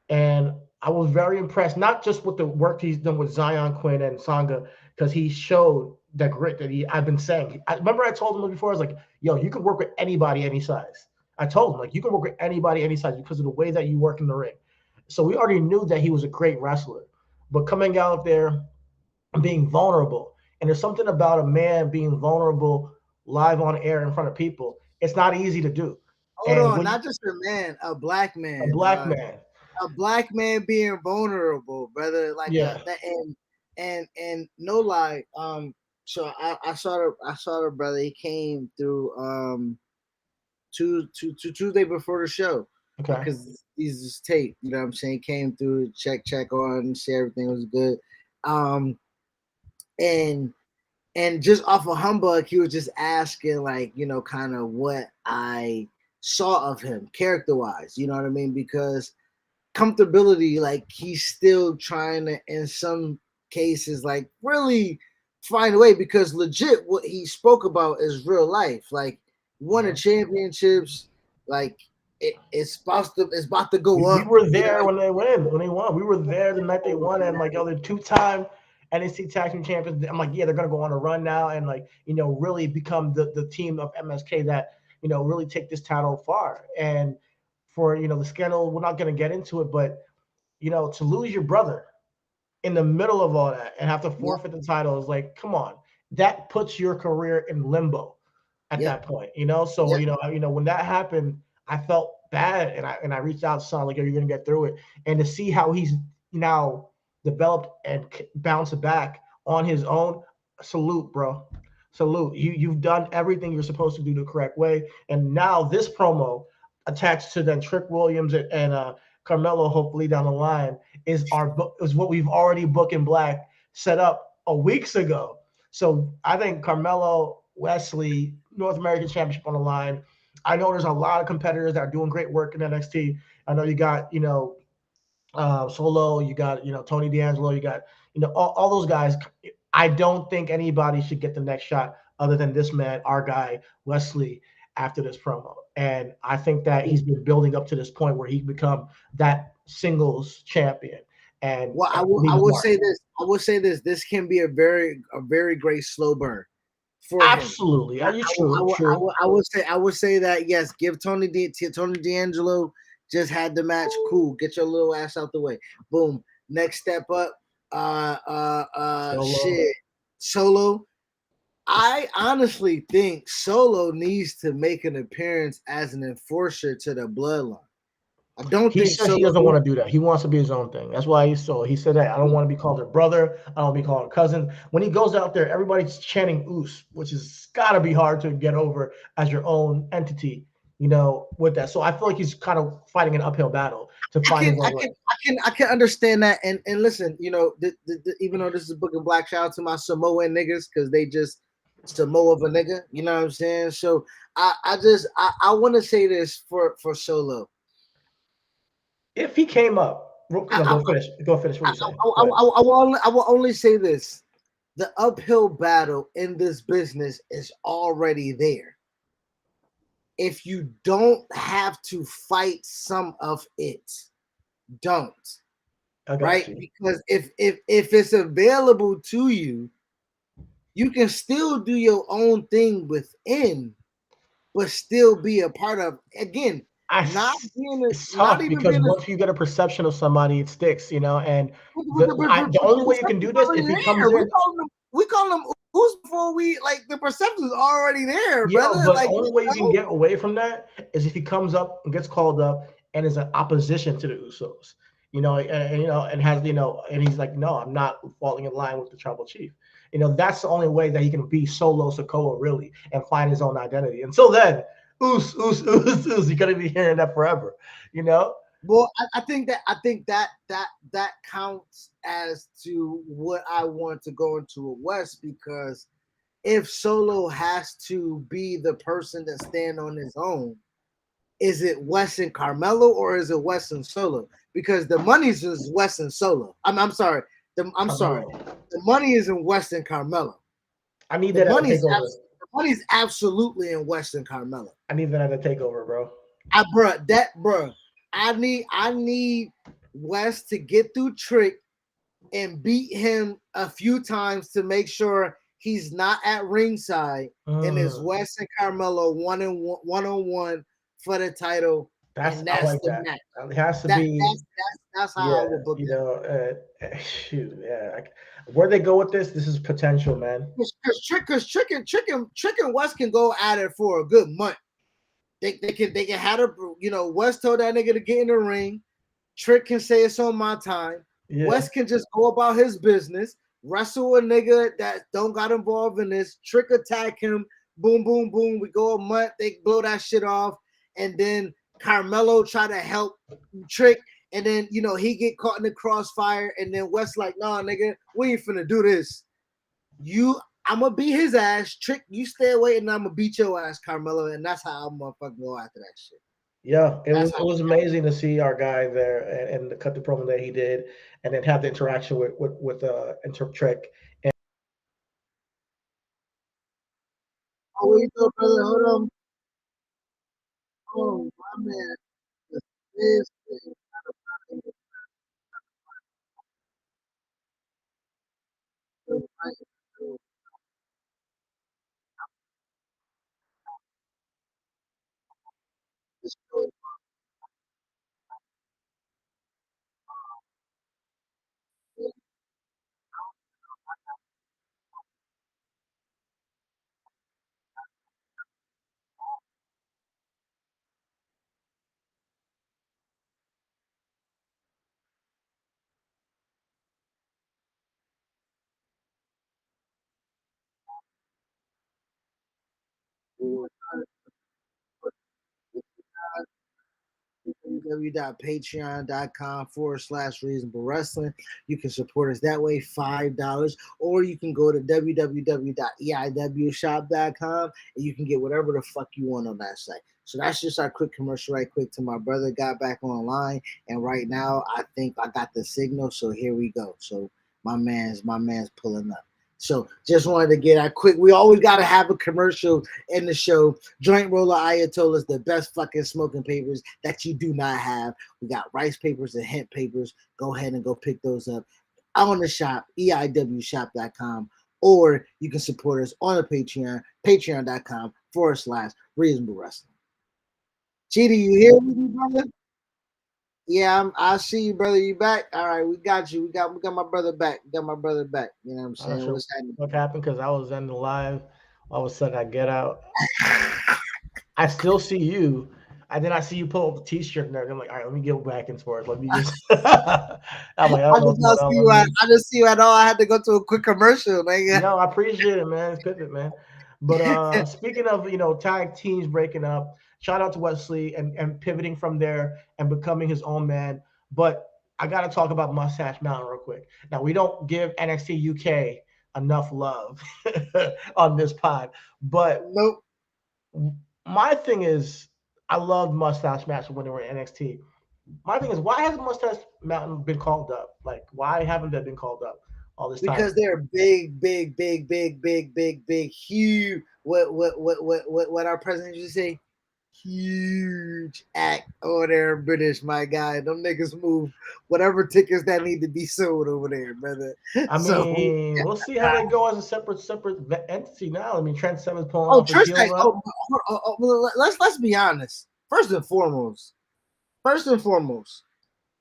And I was very impressed, not just with the work he's done with Zion, Quinn, and Sanga, because he showed that grit that I've been saying. I remember I told him before, I was like, yo, you can work with anybody, any size. I told him, like, you can work with anybody, any size because of the way that you work in the ring. So we already knew that he was a great wrestler. But coming out there and being vulnerable, and there's something about a man being vulnerable live on air in front of people. It's not easy to do. Hold on, not just a man, a black man. A black man. A black man being vulnerable, brother. Like and no lie. So I saw the brother. He came through Tuesday before the show. Okay. Because he's just tape. You know what I'm saying? He came through, check on, see everything was good. And just off of humbug, he was just asking, like, kind of what I saw of him character-wise. You know what I mean? Because comfortability, like he's still trying to, in some cases, like really find a way, because legit what he spoke about is real life. Like won the championships, like it's about to go We up. were there when they won. We were there the night they won, and like, they're 2-time NXT Tag Team Champions. I'm like, yeah, they're gonna go on a run now, and like, really become the team of MSK that really take this title far. And for the scandal, we're not gonna get into it, but to lose your brother in the middle of all that and have to forfeit the title is like, come on, that puts your career in limbo at that point. So when that happened, I felt bad, and I reached out to Son, like, are you gonna get through it? And to see how he's now developed and bounced back on his own, salute, bro. Salute. You've done everything you're supposed to do the correct way. And now this promo attached to then Trick Williams and Carmella, hopefully down the line, is what we've already booked in black, set up a weeks ago. So I think Carmelo, Wes Lee, North American Championship on the line. I know there's a lot of competitors that are doing great work in NXT. I know you got Solo, you got Tony D'Angelo, you got all those guys. I don't think anybody should get the next shot other than this man, our guy Wes Lee, after this promo. And I think that he's been building up to this point where he's become that singles champion. And I will say this. I will say this. This can be a very great slow burn for absolutely. him. True. I would say that, yes, give Tony D'Angelo just had the match. Cool. Get your little ass out the way. Boom. Next step up. Solo. I honestly think Solo needs to make an appearance as an enforcer to the bloodline. I don't think he doesn't want to do that. He wants to be his own thing. That's why he said that I don't want to be called a brother. I don't want to be called a cousin. When he goes out there, everybody's chanting "Oos," which is gotta be hard to get over as your own entity. With that. So I feel like he's kind of fighting an uphill battle to find his own way. I can understand that. And listen, even though this is Book and Black, shout out to my Samoan niggas, because they just Samoa of a nigga. You know what I'm saying? So I want to say this for Solo. If he came up, go finish. What are you saying? I will only say this: the uphill battle in this business is already there. If you don't have to fight some of it, don't. Right? You. Because if it's available to you, you can still do your own thing within, but still be a part of. Again, it's tough because once you get a perception of somebody, it sticks, and the only way you can do this is he comes in. We call them Oos before we, like, the perception is already there, brother. But the only way you can get away from that is if he comes up and gets called up and is an opposition to the Usos, and has, and he's like, no, I'm not falling in line with the Tribal Chief. That's the only way that he can be Solo Sikoa really and find his own identity. Until then, Oos, you're gonna be hearing that forever, Well, I think that counts as to what I want to go into a West, because if Solo has to be the person that stand on his own, is it Wes and Carmelo or is it Wes and Solo? Because the money's is Wes and Solo. I'm sorry. Sorry. The money is in Wes and Carmelo. I need that at the takeover. The money's absolutely in Wes and Carmelo. I need that at the takeover, bro. I need Wes to get through Trick and beat him a few times to make sure he's not at ringside, and it's Wes and Carmelo one-on-one for the title. That's the that. Match. It has to be. That's how I would book it. Shoot, yeah. Where they go with this is potential, man. Because Trick and Wes can go at it for a good month. They can have a, Wes told that nigga to get in the ring. Trick can say it's on my time. Yeah. Wes can just go about his business, wrestle a nigga that don't got involved in this. Trick attack him. Boom, boom, boom. We go a month. They blow that shit off. And then Carmelo try to help Trick. And then, he get caught in the crossfire. And then Wes like, nah, nigga, we ain't finna do this. I'm going to beat his ass. Trick, you stay away, and I'm going to beat your ass, Carmelo. And that's how I'm going to fucking go after that shit. Yeah, it That's was amazing to see our guy there and cut the promo that he did, and then have the interaction with Intertrek. how we go, brother. Hold on. Oh, my man. This thing. www.patreon.com/reasonable wrestling. You can support us that way, $5, or you can go to www.eiwshop.com and you can get whatever the fuck you want on that site. So that's just our quick commercial right quick to my brother. Got back online, and right now I think I got the signal. So here we go. So my man's pulling up. So just wanted to get out quick. We always got to have a commercial in the show. Joint Roller Ayatollah's the best fucking smoking papers that you do not have. We got rice papers and hemp papers. Go ahead and go pick those up on the shop, eiwshop.com, or you can support us on the Patreon, patreon.com/reasonable wrestling. Cheetah, you here with me, brother? Yeah, I see you, brother. You back? All right, we got you. We got my brother back. We got my brother back. You know what I'm I'm not saying? sure What's happening? what happened because I was ending live. All of a sudden, I get out. I still see you. And then I see you pull up the T-shirt and everything. I'm like, all right, let me get back into it. Let me just. I'm like, I don't know what's going on. I just see you. I know I had to go to a quick commercial, nigga. No, I appreciate it, man. It's pivot, man. But speaking of tag teams breaking up, shout out to Wes Lee and pivoting from there and becoming his own man. But I got to talk about Mustache Mountain real quick. Now we don't give NXT UK enough love on this pod, but Nope. my thing is, I loved Mustache Mountain when they were in NXT. My thing is, why hasn't Mustache Mountain been called up? Like, why haven't they been called up all this time? Because they're big, huge. What our president used to say? Huge act over there in British, my guy. Them niggas move whatever tickets that need to be sold over there, brother. I mean, we'll see how they go as a separate entity now. I mean, Trent Seven's pulling off his heel run. Let's be honest. First and foremost,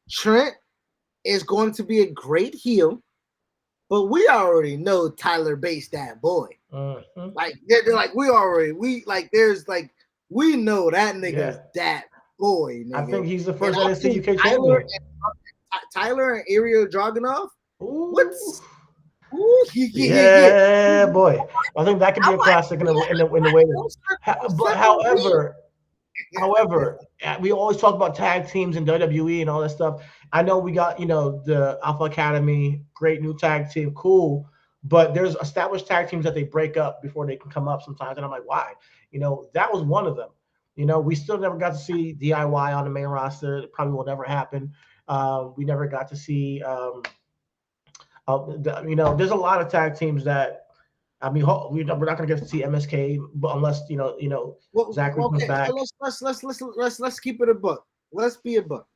Trent is going to be a great heel, but we already know Tyler Bates that boy. Mm-hmm. Like they're like we know that nigga's that boy. Nigga. I think he's the first NXT UK champion. Tyler and Ariel Dragunov. What's? Ooh, yeah, boy. I think that could be a classic in the way. But however, we always talk about tag teams and WWE and all that stuff. I know we got the Alpha Academy, great new tag team, cool. But there's established tag teams that they break up before they can come up sometimes, and I'm like, why? That was one of them. We still never got to see DIY on the main roster. It probably will never happen. We never got to see. There's a lot of tag teams that. I mean, we're not going to get to see MSK, but unless Zack comes back. So let's keep it a book. Let's be a book.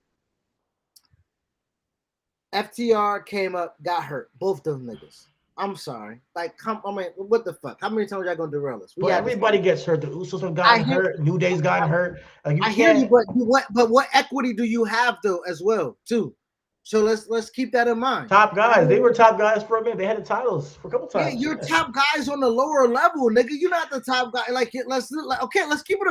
FTR came up, got hurt. Both those niggas. I'm sorry. What the fuck? How many times y'all gonna derail us? But everybody gets hurt. The Usos have gotten hurt. New Day's gotten hurt. I hear you, but what equity do you have though as well too? So let's keep that in mind. Top guys. They were top guys for a minute. They had the titles for a couple times. Yeah, you're top guys on the lower level, nigga. You're not the top guy. Let's keep it let's keep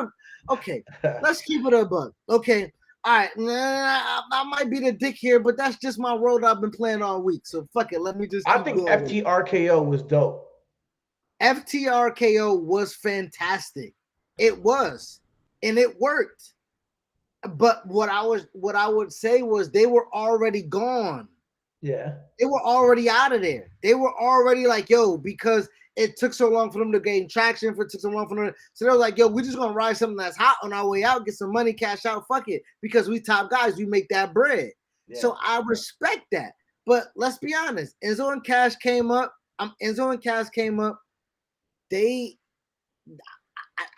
it a buck. Okay. All right, I might be the dick here, but that's just my role I've been playing all week. So fuck it. Let me just. I think FTRKO was dope. FTRKO was fantastic. It was, and it worked. But what I would say was they were already gone. Yeah. They were already out of there. They were already like, yo, because it took so long for them to gain traction, it took so long for them. So they were like, yo, we're just gonna ride something that's hot on our way out, get some money, cash out, fuck it. Because we top guys, we make that bread. Yeah. So I respect that. But let's be honest, Enzo and Cash came up.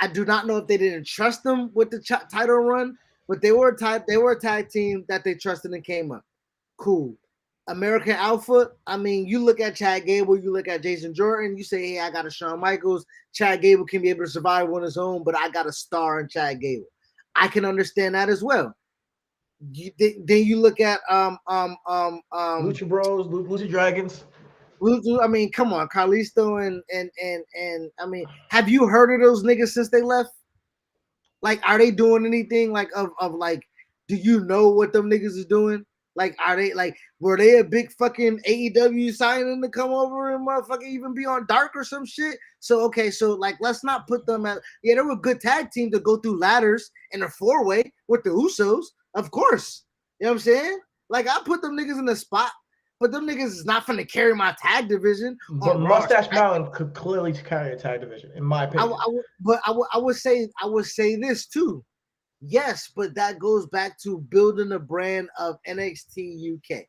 I do not know if they didn't trust them with the title run, but they were a tag team that they trusted and came up. Cool. American Alpha, I mean, you look at Chad Gable, you look at Jason Jordan, you say, hey, I got a Shawn Michaels. Chad Gable can be able to survive on his own, but I got a star in Chad Gable. I can understand that as well. Then you look at Lucha Bros, Lucha Dragons. I mean, come on, Kalisto and I mean, have you heard of those niggas since they left? Like, are they doing anything like of like? Do you know what them niggas is doing? Like, are they like? Were they a big fucking AEW signing to come over and motherfucking even be on Dark or some shit? So okay, so like, let's not put them at. Yeah, they were a good tag team to go through ladders in a 4-way with the Usos, of course. You know what I'm saying? Like, I put them niggas in the spot. But them niggas is not finna carry my tag division. But Mustache Mountain could clearly carry a tag division, in my opinion. I would say this too. Yes, but that goes back to building a brand of NXT UK,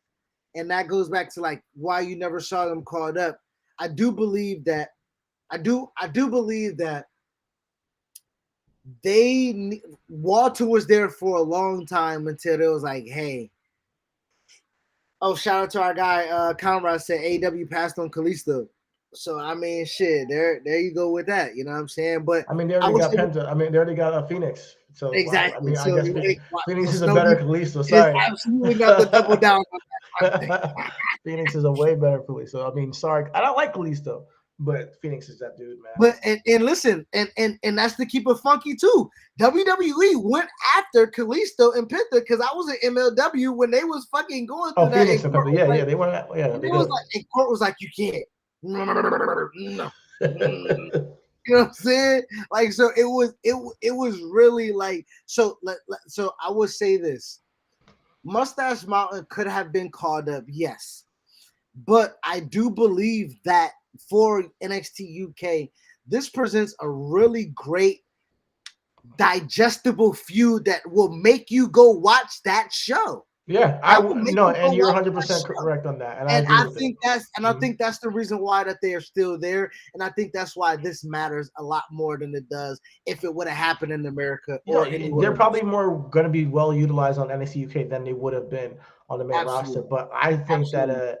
and that goes back to like why you never saw them called up. I do believe that Walter was there for a long time until it was like, hey. Oh, shout out to our guy, Conrad said AW passed on Kalisto. So I mean, shit, there you go with that. You know what I'm saying? But I mean, they already got Penta. I mean, they already got a Phoenix. So exactly. I mean, so, I guess Phoenix is a better Kalisto. Sorry, absolutely not the double down on that. Phoenix is a way better Kalisto. I mean, sorry, I don't like Kalisto, but Phoenix is that dude, man. But and listen, and that's to keep it funky too. WWE went after Kalisto and Penta because I was in MLW when they was fucking going through that. Phoenix and Penta, yeah, they went. Yeah, they was like, and Court was like, you can't. No. You know what I'm saying? Like, so it was really like, so I would say this. Mustache Mountain could have been called up, yes. But I do believe that for NXT UK, this presents a really great digestible feud that will make you go watch that show. Yeah, and you're 100% correct on that. And I think that's the reason why that they are still there. And I think that's why this matters a lot more than it does if it would have happened in America or anywhere. They're probably more going to be well utilized on NXT UK than they would have been on the main roster. But I think that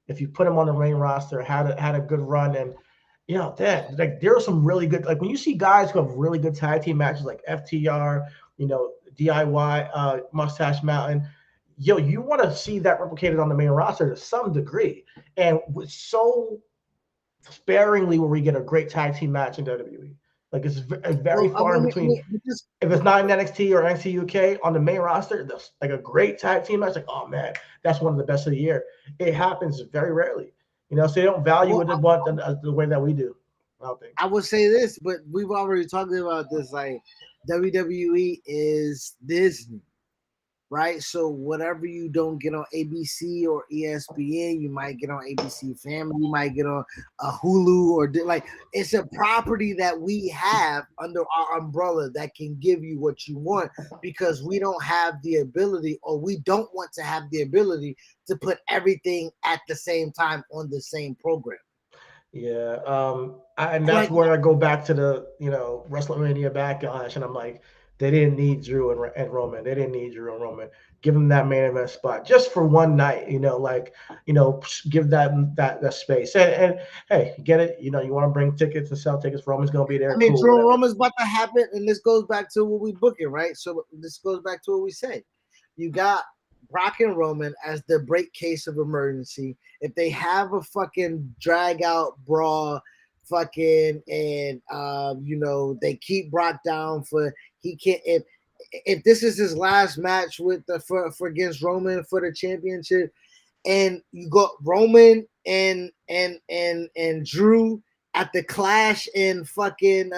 if you put them on the main roster, had a good run, and there are some really good, like when you see guys who have really good tag team matches like FTR, DIY, Mustache Mountain. You want to see that replicated on the main roster to some degree. And so sparingly will we get a great tag team match in WWE. Like, it's very far in between. If it's not in NXT or NXT UK on the main roster, like a great tag team match, like, oh man, that's one of the best of the year. It happens very rarely. So they don't value it the way that we do. I don't think. I would say this, but we've already talked about this. Like, WWE is Disney. Right, so whatever you don't get on ABC or ESPN, you might get on ABC Family, you might get on a Hulu or like it's a property that we have under our umbrella that can give you what you want because we don't have the ability or we don't want to have the ability to put everything at the same time on the same program. Yeah, and that's where I go back to the WrestleMania backlash, and I'm like, they didn't need Drew and Roman. They didn't need Drew and Roman. Give them that main event spot just for one night. Give that space. And hey, get it? You want to bring tickets and sell tickets. Roman's gonna be there. I mean, cool, Drew and Roman's about to happen, and this goes back to what we booking, right? So this goes back to what we said. You got Brock and Roman as the break case of emergency. If they have a fucking drag out brawl, fucking and they keep Brock down for he can't if this is his last match with for against Roman for the championship, and you got Roman and Drew at the Clash in fucking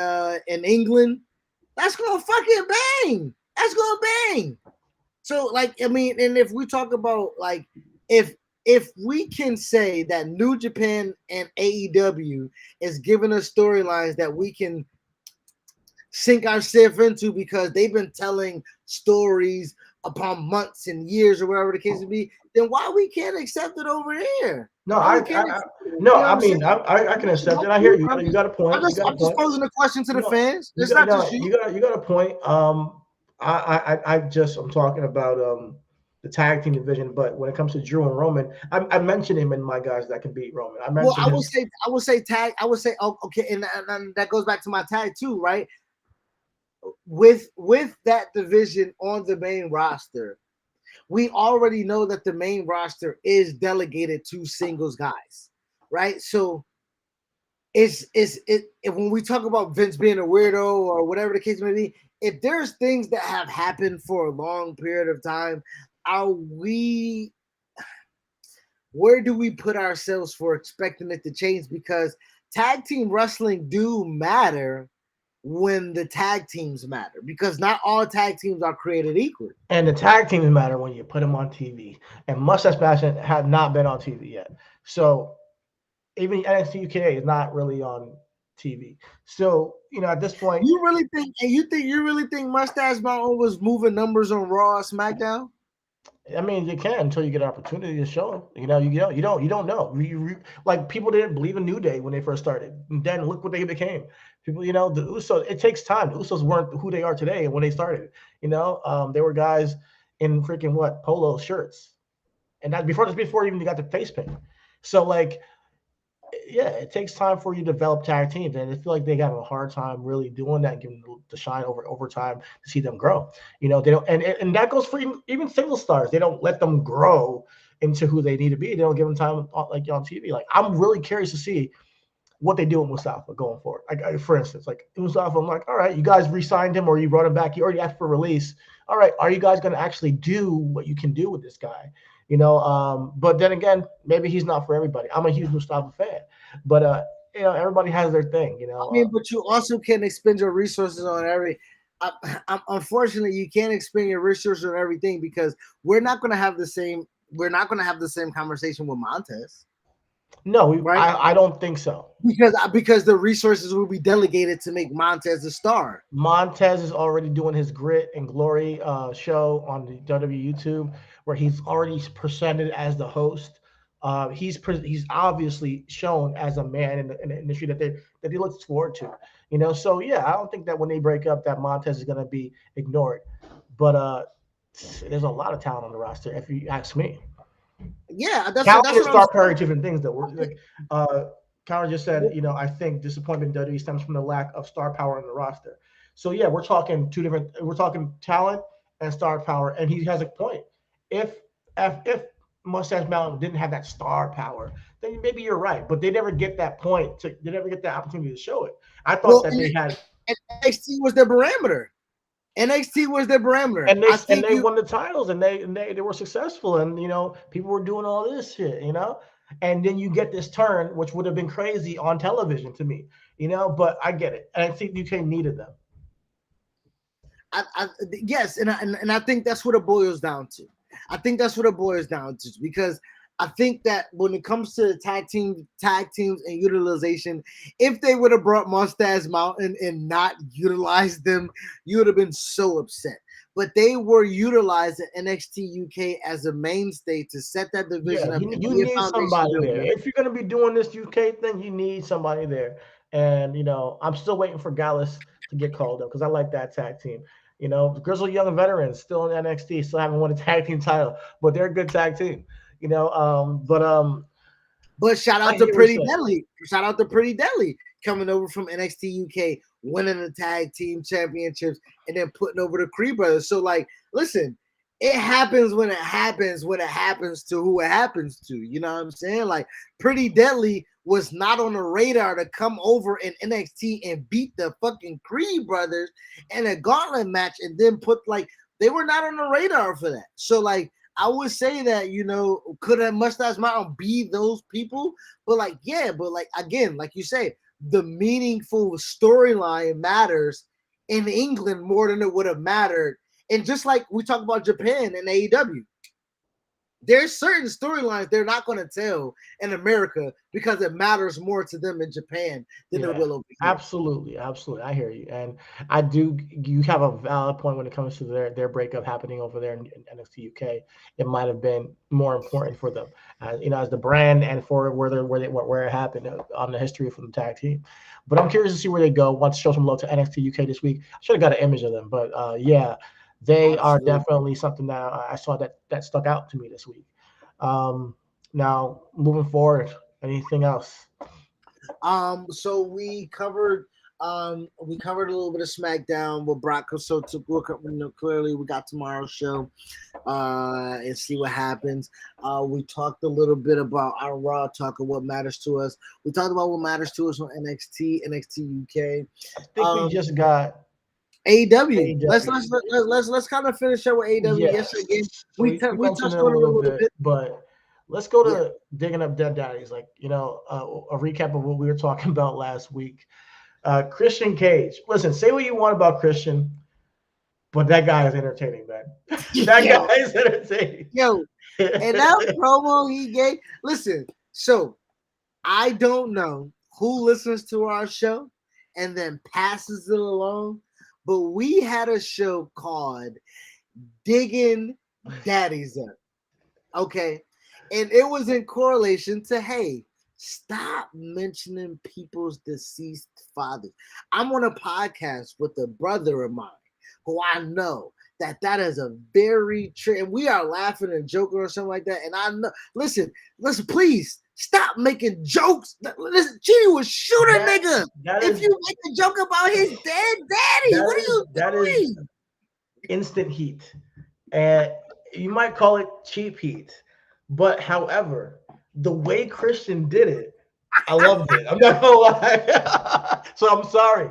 in England, that's gonna fucking bang. That's gonna bang. So like, I mean, and if we talk about like if if we can say that New Japan and AEW is giving us storylines that we can sink ourselves into because they've been telling stories upon months and years or whatever the case may be, then why we can't accept it over here? No, I can accept it. I hear you. You got a point. I'm just posing a question to the fans. It's not just you. You got a point. I'm talking about the tag team division, but when it comes to Drew and Roman, I mentioned him in my guys that can beat Roman. I would say tag. I would say okay, and that goes back to my tag too, right? With that division on the main roster, we already know that the main roster is delegated to singles guys, right? So it's when we talk about Vince being a weirdo or whatever the case may be, if there's things that have happened for a long period of time, where do we put ourselves for expecting it to change? Because tag team wrestling do matter when the tag teams matter, because not all tag teams are created equal. And the tag teams matter when you put them on TV. And Mustache Passion have not been on TV yet. So even NXT UK is not really on TV. So, at this point, you really think Mustache Mountain was moving numbers on Raw or SmackDown? I mean, you can until you get an opportunity to show them. You don't know. Like, people didn't believe in New Day when they first started. And then look what they became. People, the Usos. It takes time. The Usos weren't who they are today when they started. They were guys in freaking polo shirts, and that's before even they got the face paint. So yeah, it takes time for you to develop tag teams, and I feel like they got a hard time really doing that, giving the shine over time to see them grow. They don't, and that goes for even single stars. They don't let them grow into who they need to be. They don't give them time on TV. I'm really curious to see what they do with Mustafa going forward. For instance, Mustafa, I'm like, all right, you guys re-signed him or you brought him back. You already asked for release. All right, are you guys going to actually do what you can do with this guy? But then again, maybe he's not for everybody. I'm a huge Mustafa fan, but everybody has their thing. I mean, but you also can't expend your resources on every. Unfortunately, you can't expend your resources on everything because we're not going to have the same. We're not going to have the same conversation with Montez. No, I don't think so. Because the resources will be delegated to make Montez a star. Montez is already doing his Grit and Glory show on the WWE YouTube, where he's already presented as the host. He's obviously shown as a man in the industry that he looks forward to. So yeah, I don't think that when they break up that Montez is going to be ignored. But there's a lot of talent on the roster, if you ask me. Yeah, that's star power, different things that we're Karen just said. I think disappointment in WWE stems from the lack of star power on the roster. So yeah, we're talking two different. We're talking talent and star power, and he has a point. If Mustache Mountain didn't have that star power, then maybe you're right. But they never get that point. They never get that opportunity to show it. I thought they had. NXT was their barometer. NXT was their barometer, and they won the titles, and they were successful, and people were doing all this shit, and then you get this turn, which would have been crazy on television to me, But I get it, and I think UK needed them. Yes, and I think that's what it boils down to. I think that's what it boils down to, because I think that when it comes to tag teams and utilization, if they would have brought Mustache Mountain and not utilized them, you would have been so upset. But they were utilizing NXT UK as a mainstay to set that division up. You need somebody there. If you're going to be doing this UK thing, you need somebody there. And, I'm still waiting for Gallus to get called up because I like that tag team. Grizzled Young Veterans still in NXT, still haven't won a tag team title, but they're a good tag team. But shout out to Pretty Deadly. Shout out to Pretty Deadly coming over from NXT UK, winning the tag team championships, and then putting over the Creed brothers. So listen, it happens when it happens to who it happens to. You know what I'm saying? Pretty Deadly was not on the radar to come over in NXT and beat the fucking Creed brothers in a gauntlet match, and then they were not on the radar for that. So I would say that, could a Mustache Mountain be those people? But again, like you say, the meaningful storyline matters in England more than it would have mattered. And just like we talk about Japan and AEW, there's certain storylines they're not going to tell in America because it matters more to them in Japan than it will over here. Absolutely. I hear you, and I do. You have a valid point when it comes to their breakup happening over there in NXT UK. It might have been more important for them, as the brand and for where it happened on the history from the tag team. But I'm curious to see where they go. Want to show some love to NXT UK this week. I should have got an image of them, but they are definitely something that I saw that stuck out to me this week. Now moving forward, anything else? So we covered a little bit of SmackDown with Brock. So clearly we got tomorrow's show and see what happens. We talked a little bit about our Raw talk of what matters to us. We talked about what matters to us on NXT UK. I think we just got AEW. Let's kind of finish up with AEW. Yes. Yesterday, we touched on it a little bit, but let's go to digging up dead daddies. Like, a recap of what we were talking about last week. Christian Cage. Listen, say what you want about Christian, but that guy is entertaining, man. That guy is entertaining. And that promo he gave. Listen, so I don't know who listens to our show and then passes it along, but we had a show called Diggin Daddies Up. Okay. And it was in correlation to, hey, stop mentioning people's deceased fathers. I'm on a podcast with a brother of mine who I know that is a very true, and we are laughing and joking or something like that. And I know, listen, please stop making jokes. Listen, Chidi will shoot a nigga if you make a joke about his dead daddy. What are you doing? That is instant heat. And you might call it cheap heat. But however, the way Christian did it, I loved it. I'm not gonna lie. So I'm sorry.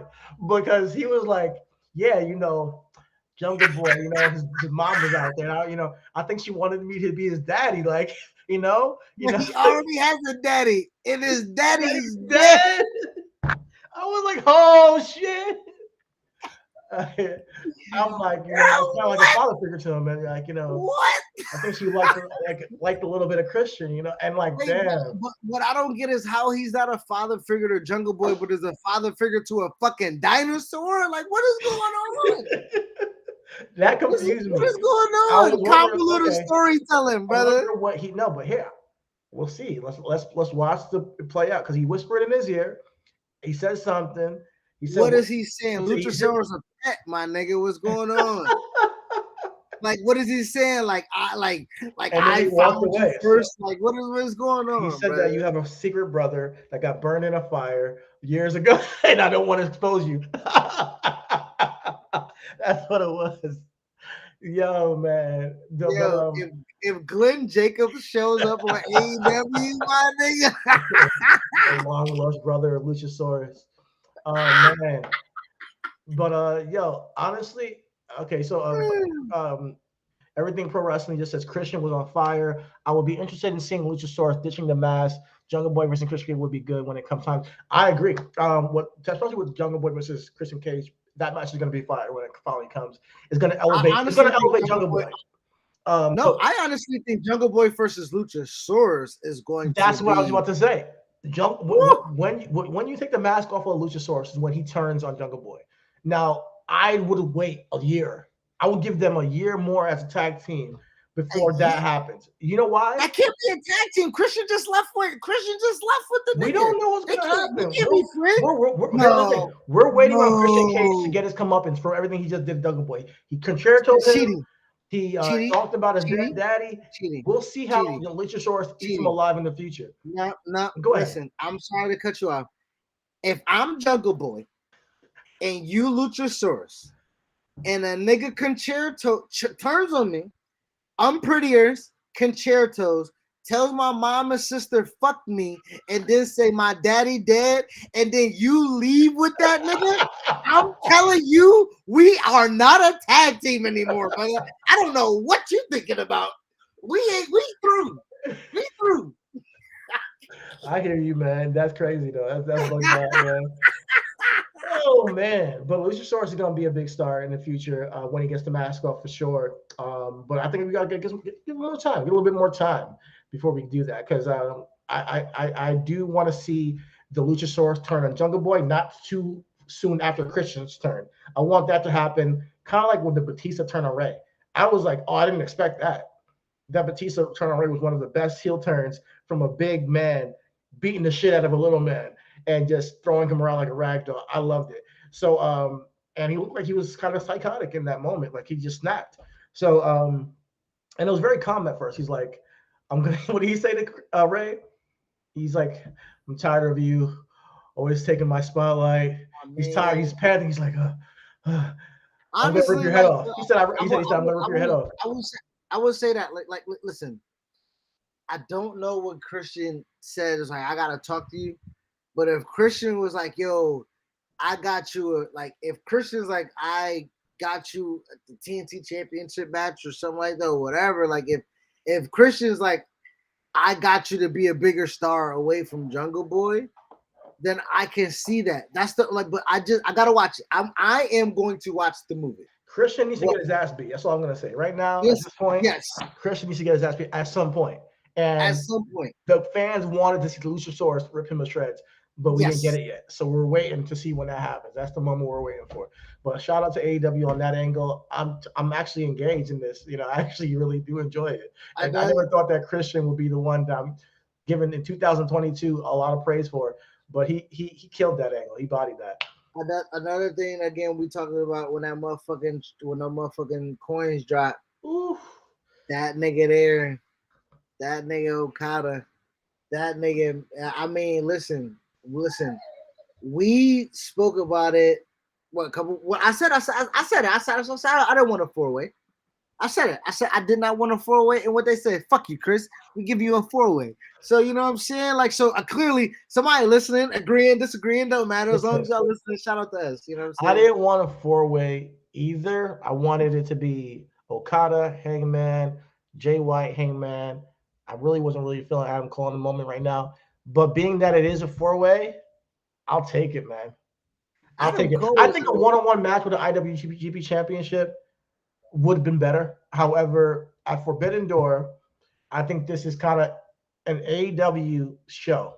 Because he was like, Jungle Boy, his mom was out there. I think she wanted me to be his daddy. Like, he already has a daddy, and his daddy is dead. I was like, oh shit. I'm like, it's not like a father figure to him, and what? I think she liked a little bit of Christian, and damn. But what I don't get is how he's not a father figure to Jungle Boy, but is a father figure to a fucking dinosaur. Like, what is going on? That confused me. What is going on? Convoluted storytelling, brother. But here, we'll see. Let's watch the play out because he whispered in his ear. He said something. He said, "What is he saying? Luchasaurus a pet, my nigga. What's going on?" Like, what is he saying? I found you first. Like, what is going on? He said that you have a secret brother that got burned in a fire years ago, and I don't want to expose you. That's what it was. Yo, man. If Glenn Jacobs shows up on AEW, my nigga, the long lost brother of Luchasaurus. Oh man. But honestly, okay, so everything pro wrestling just says Christian was on fire. I would be interested in seeing Luchasaurus ditching the mask. Jungle Boy versus Christian Cage would be good when it comes time. I agree. Especially with Jungle Boy versus Christian Cage, that match is going to be fire when it finally comes. It's going to elevate. It's going to elevate Jungle Boy. I honestly think Jungle Boy versus Luchasaurus is going. That's what I was about to say. When you take the mask off of Luchasaurus is when he turns on Jungle Boy. Now, I would wait a year. I would give them a year more as a tag team before that happens. You know why? That can't be a tag team. Christian just left with the nigga. We don't know what's going to happen. We're waiting on Christian Cage to get his comeuppance for everything he just did to Jungle Boy. He concertoed him. He talked about his daddy. We'll see how Luchasaurus eats him alive in the future. No, go listen, ahead. I'm sorry to cut you off. If I'm Jungle Boy and you Luchasaurus and a nigga turns on me, I'm prettier, concertos, tells my mom and sister fuck me, and then say my daddy dead, and then you leave with that nigga, I'm telling you, we are not a tag team anymore, brother. I don't know what you're thinking about. We through. We through. I hear you, man. That's crazy though. That's like that, man. Oh man, but Luchasaurus is going to be a big star in the future when he gets the mask off for sure. But I think we got to give him more time, get a little bit more time before we do that, because I do want to see the Luchasaurus turn on Jungle Boy not too soon after Christian's turn. I want that to happen, kind of like when the Batista turn on Rey. I was like, oh, I didn't expect that. That Batista turn on Rey was one of the best heel turns from a big man beating the shit out of a little man and just throwing him around like a rag doll. I loved it. So, and he looked like he was kind of psychotic in that moment, like he just snapped. So, and it was very calm at first. He's like, "I'm gonna." What did he say to Rey? He's like, "I'm tired of you always taking my spotlight." He's tired. He's panting. He's like, I'm gonna rip your head off. He said, "I'm gonna rip your head off." I would say that, like, listen. I don't know what Christian said. It's like, I gotta talk to you. But if Christian was like, yo, I got you, like, if Christian's like, I got you at the TNT Championship match or something like that, or whatever, like, if Christian's like, I got you to be a bigger star away from Jungle Boy, then I can see that. That's the, like, but I gotta watch it. I am going to watch the movie. Christian needs to get his ass beat. That's all I'm gonna say. Right now, at this point, Christian needs to get his ass beat at some point. And at some point, the fans wanted to see the Luchasaurus rip him to shreds, but we didn't get it yet. So we're waiting to see when that happens. That's the moment we're waiting for. But shout out to AEW on that angle. I'm actually engaged in this. You know, I actually really do enjoy it. And I never thought that Christian would be the one that I'm given in 2022 a lot of praise for. But he killed that angle. He bodied that. Another thing, again, we talking about when the motherfucking coins drop. Oof. That nigga there. That nigga Okada, that nigga. I mean, listen. We spoke about it. I said it. I don't want a 4-way. I said it. I said I did not want a 4-way, and what they said, fuck you, Chris. We give you a 4-way. So you know what I'm saying? Like, so clearly somebody listening, agreeing, disagreeing, don't matter. As long as y'all listening, shout out to us. You know what I'm saying? I didn't want a 4-way either. I wanted it to be Okada, Hangman, Jay White, Hangman. I really wasn't feeling Adam Cole in the moment right now. But being that it is a 4-way, I'll take it, man. I'll take it. I think a one-on-one match with the IWGP Championship would have been better. However, at Forbidden Door, I think this is kind of an AEW show.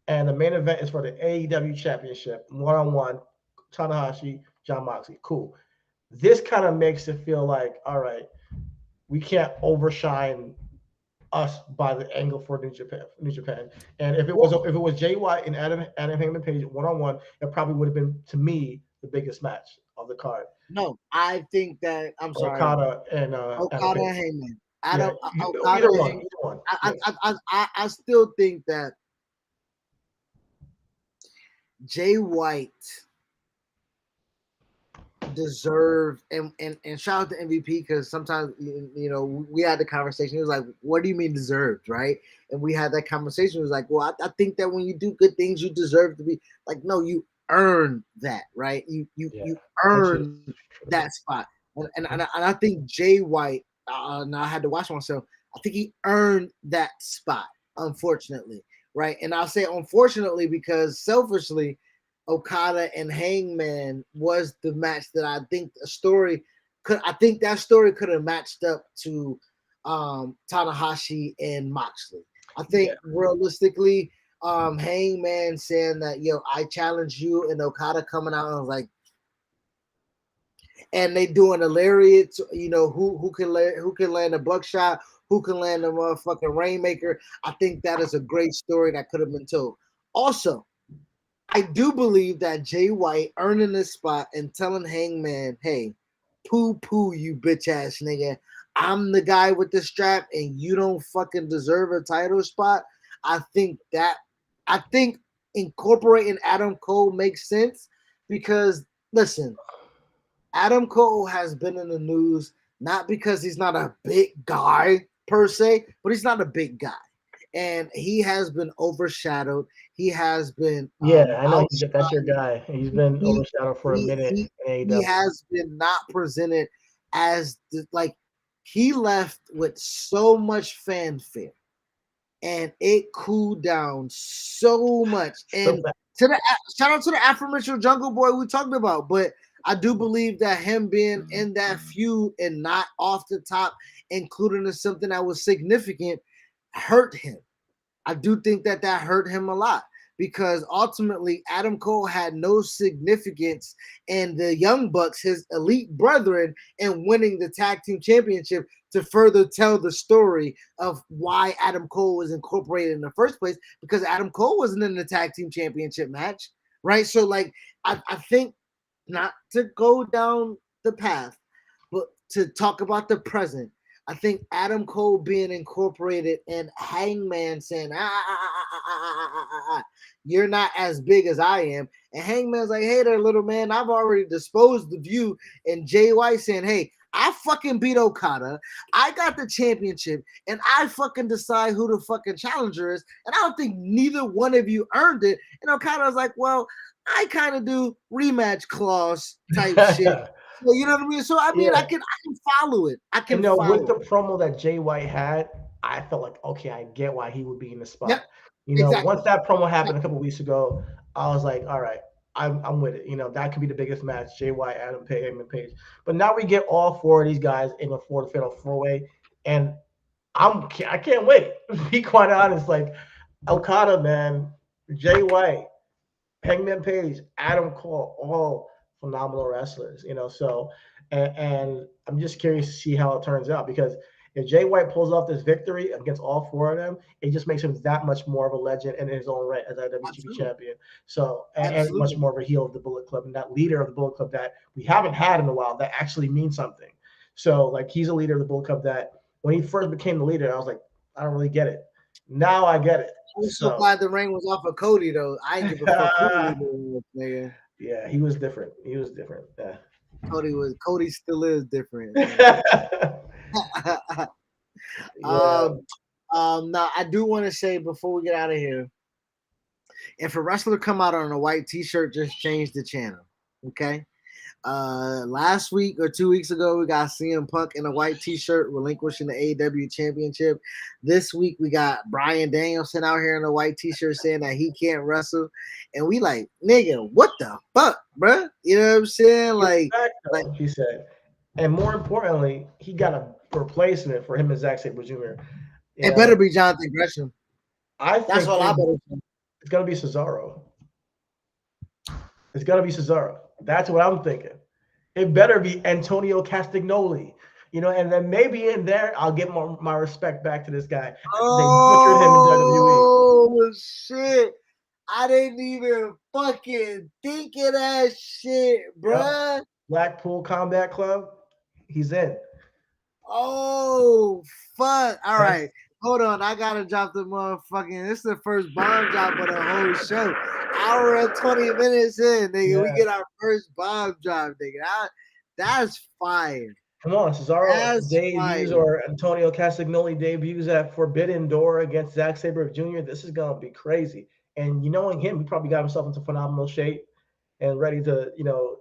And the main event is for the AEW Championship, one-on-one, Tanahashi, Jon Moxley. Cool. This kind of makes it feel like, all right, we can't overshine us by the angle for New Japan. And if it was Jay White and Adam Hangman Page one-on-one, it probably would have been, to me, the biggest match of the card. No, I think that Okada and Hangman. Either one. I still think that Jay White deserved, and shout out to MVP, because sometimes, you know, we had the conversation. It was like, what do you mean deserved, right? And we had that conversation. It was like, well, I think that when you do good things, you deserve to be like, no, you earn that, right? You earn that spot, and I think Jay White. Now I had to watch myself. I think he earned that spot, unfortunately, right? And I'll say unfortunately because selfishly, Okada and Hangman was the match that I think that story could have matched up to Tanahashi and Moxley. I think realistically, Hangman saying that, yo, I challenge you, and Okada coming out and was like, and they doing a lariat, you know, who can land a buckshot, who can land a motherfucking rainmaker. I think that is a great story that could have been told. Also, I do believe that Jay White earning this spot and telling Hangman, hey, poo you bitch ass nigga. I'm the guy with the strap and you don't fucking deserve a title spot. I think incorporating Adam Cole makes sense because, listen, Adam Cole has been in the news not because he's not a big guy per se, but he's not a big guy. And he has been overshadowed. He has been I know that's your guy. He's been overshadowed for a minute. He has been not presented as like he left with so much fanfare, and it cooled down so much. And shout out to the aforementioned Jungle Boy we talked about, but I do believe that him being in that feud and not off the top, including in something that was significant, hurt him. I do think that hurt him a lot because ultimately Adam Cole had no significance in the Young Bucks, his elite brethren, in winning the tag team championship to further tell the story of why Adam Cole was incorporated in the first place, because Adam Cole wasn't in the tag team championship match, right? So like, I think, not to go down the path, but to talk about the present, I think Adam Cole being incorporated and Hangman saying, you're not as big as I am. And Hangman's like, hey there, little man, I've already disposed of you. And Jay White saying, hey, I fucking beat Okada. I got the championship, and I fucking decide who the fucking challenger is. And I don't think neither one of you earned it. And Okada's like, well, I kind of do rematch clause type shit. So, you know what I mean? So I mean, I can follow it. I can follow with the promo that Jay White had, I felt like, okay, I get why he would be in the spot. Yep, exactly. Once that promo happened a couple weeks ago, I was like, all right, I'm with it. That could be the biggest match, Jay White, Adam Page. But now we get all four of these guys in the fatal four-way, and I can't wait. To be quite honest, like Okada, man, Jay White, Hangman Page, Adam Cole, all phenomenal wrestlers, so and I'm just curious to see how it turns out, because if Jay White pulls off this victory against all four of them, it just makes him that much more of a legend in his own right as a WTB champion. So and much more of a heel of the Bullet Club and that leader of the Bullet Club that we haven't had in a while that actually means something. So like he's a leader of the Bullet Club that when he first became the leader, I was like, I don't really get it. Now I get it. I'm so glad the ring was off of Cody though. I ain't give a fuck who nigga. Yeah, he was different. Yeah. Cody still is different. Now I do want to say before we get out of here, if a wrestler come out on a white t-shirt, just change the channel. Okay. Last week or 2 weeks ago, we got CM Punk in a white t-shirt relinquishing the AEW championship. This week we got Bryan Danielson out here in a white t-shirt saying that he can't wrestle, and we like, nigga, what the fuck, bruh? You know what I'm saying? Like he said, and more importantly, he got a replacement for him and Zack Saber Jr. It better be Jonathan Gresham. That's all I better say. It's gonna be Cesaro. It's gonna be Cesaro. That's what I'm thinking. It better be Antonio Castagnoli, and then maybe in there I'll get my respect back to this guy. Oh, they butchered him in WWE. Shit. I didn't even fucking think of that shit, bruh. Yep. Blackpool Combat Club, he's in. Oh, fuck. All right. Hold on. I gotta drop the motherfucking. This is the first bomb drop of the whole show. Hour and 20 minutes in, nigga. We get our first bomb drop, nigga. That's fire. Come on, Cesaro debuts or Antonio Castagnoli debuts at Forbidden Door against Zack Sabre Jr. This is gonna be crazy. And knowing him, he probably got himself into phenomenal shape and ready to,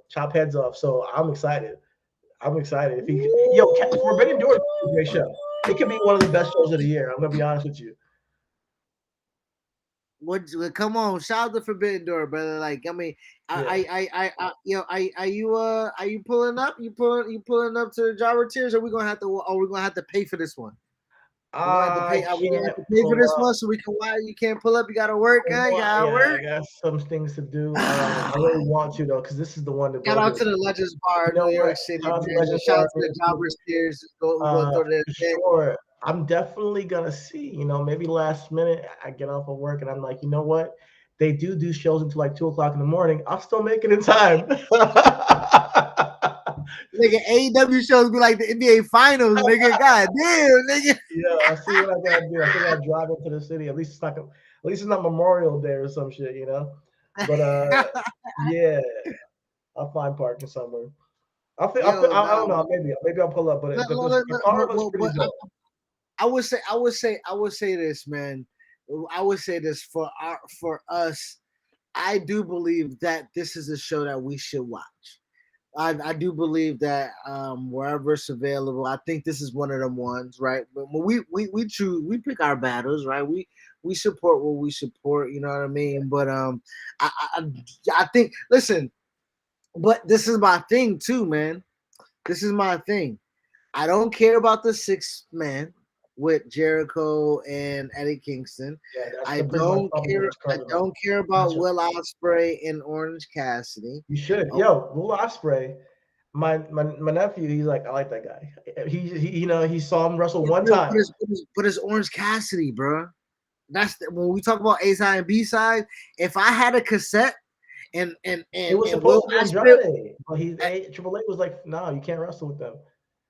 chop heads off. So I'm excited. If he Forbidden Door is a great show. It could be one of the best shows of the year. I'm gonna be honest with you. Come on, shout out to Forbidden Door, brother. Like, I mean, are you pulling up? You pulling up to the Jobber Tears? Or are we gonna have to pay for this one? We're gonna have to pay for this one so we can. Why you can't pull up? You gotta work, huh? You gotta work. I got some things to do. I really want to though, because this is the one that. Shout out to the Legends Bar, New York City. Shout out to the Jobber Tears. Go through their sure. I'm definitely gonna see. Maybe last minute I get off of work and I'm like, you know what? They do shows until like 2:00 in the morning. I'll still make it in time. Nigga, AEW shows be like the NBA Finals, nigga. God damn, nigga. Yeah, I see what I gotta do. I think I drive into the city. At least it's not Memorial Day or some shit, you know. But yeah, I'll find parking somewhere. I don't know. Maybe I'll pull up. But I would say this, man. I would say this for us. I do believe that this is a show that we should watch. I do believe that wherever it's available, I think this is one of them ones, right? But when we choose, we pick our battles, right? We support what we support, you know what I mean? But I I, I think listen, but this is my thing too, man. This is my thing. I don't care about the 6 man with Jericho and Eddie Kingston. Yeah, that's I the pretty much don't probably the care. most I current don't care about matchup. Will Ospreay and Orange Cassidy. You should. Oh, Yo, Will Ospreay, my nephew, he's like, I like that guy. He saw him wrestle one but time. it's Orange Cassidy, bro. When we talk about A side and B side. If I had a cassette It was and Will supposed to be Ospreay, Andrade, but Triple H was like, no, you can't wrestle with them.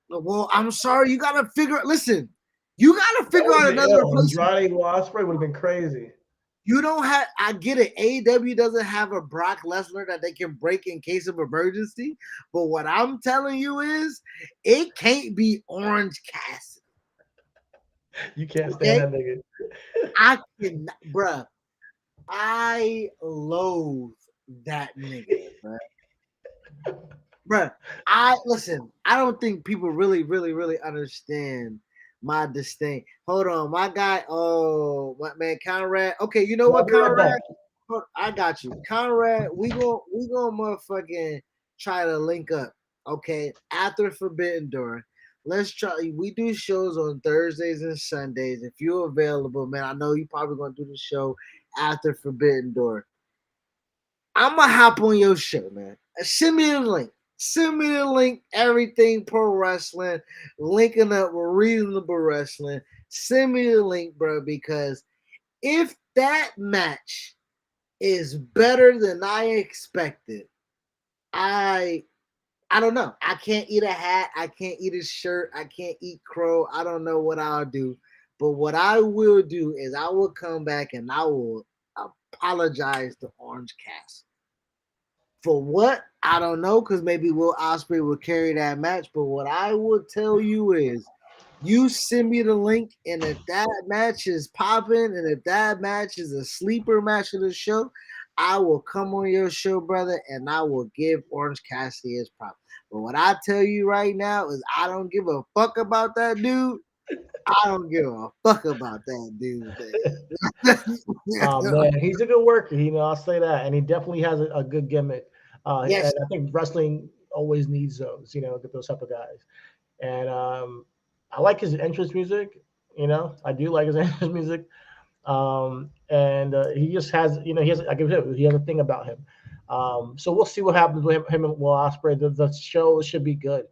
well, I'm sorry, you gotta figure. Listen, you gotta figure out another replacement. Andrade Will Ospreay would have been crazy. You don't have. I get it. AEW doesn't have a Brock Lesnar that they can break in case of emergency. But what I'm telling you is, it can't be Orange Cassidy. You can't stand that nigga. I can, bruh. I loathe that nigga, bruh. Listen. I don't think people really understand my disdain. Hold on, my guy. Oh, my man, Conrad. Okay, you know what, Conrad? I got you, Conrad. We gonna motherfucking try to link up. Okay, after Forbidden Door. Let's try. We do shows on Thursdays and Sundays. If you're available, man, I know you probably gonna do the show after Forbidden Door. I'm gonna hop on your show, man. Send me the link. Send me the link. Everything pro wrestling, linking up with reasonable wrestling. Send me the link, bro, because if that match is better than I expected, I don't know. I can't eat a hat. I can't eat a shirt. I can't eat crow. I don't know what I'll do. But what I will do is I will come back and I will apologize to Orange Cassidy. For what? I don't know, because maybe Will Ospreay will carry that match. But what I will tell you is you send me the link, and if that match is popping, and if that match is a sleeper match of the show, I will come on your show, brother, and I will give Orange Cassidy his prop. But what I tell you right now is I don't give a fuck about that dude. I don't give a fuck about that dude. Oh man, he's a good worker. I'll say that, and he definitely has a good gimmick. Yes. And I think wrestling always needs those. Those type of guys. And I like his entrance music. I do like his entrance music. And he just has, he has. I give him. He has a thing about him. So we'll see what happens with him and Will Ospreay. The show should be good.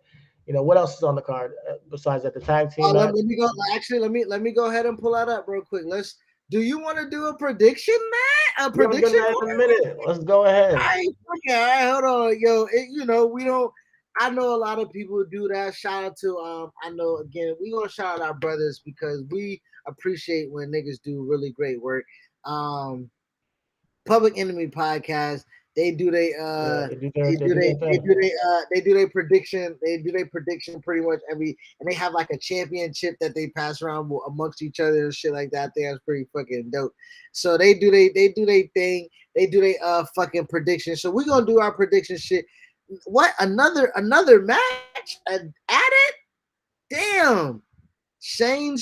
What else is on the card besides that? The tag team match. Let me go. Actually, let me go ahead and pull that up real quick. Do you want to do a prediction, man? A prediction? In a minute. Let's go ahead. All right, hold on, yo. We don't. I know a lot of people do that. Shout out to I know again. We gonna shout out our brothers because we appreciate when niggas do really great work. Public Enemy Podcast. They do their prediction. They do their prediction pretty much and they have like a championship that they pass around amongst each other and shit like that. I think that's pretty fucking dope. So they do their thing. They do their fucking prediction. So we're gonna do our prediction shit. What another match added? Damn. Shane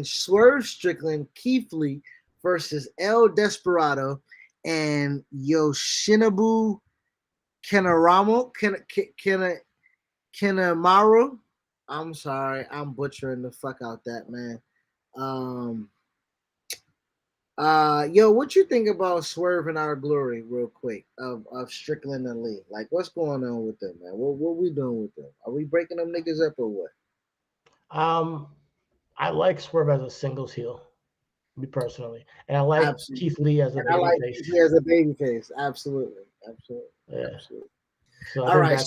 Swerve Strickland, Keith Lee versus El Desperado and Yoshinobu Kanemaru. I'm sorry, I'm butchering the fuck out that, man. What you think about Swerve and Our Glory, real quick, of Strickland and Lee? Like, what's going on with them, man? What we doing with them? Are we breaking them niggas up or what? I like Swerve as a singles heel, me personally, and I like Keith Lee as a babyface. Keith Lee as a babyface, absolutely. Yeah. Absolutely. So all right,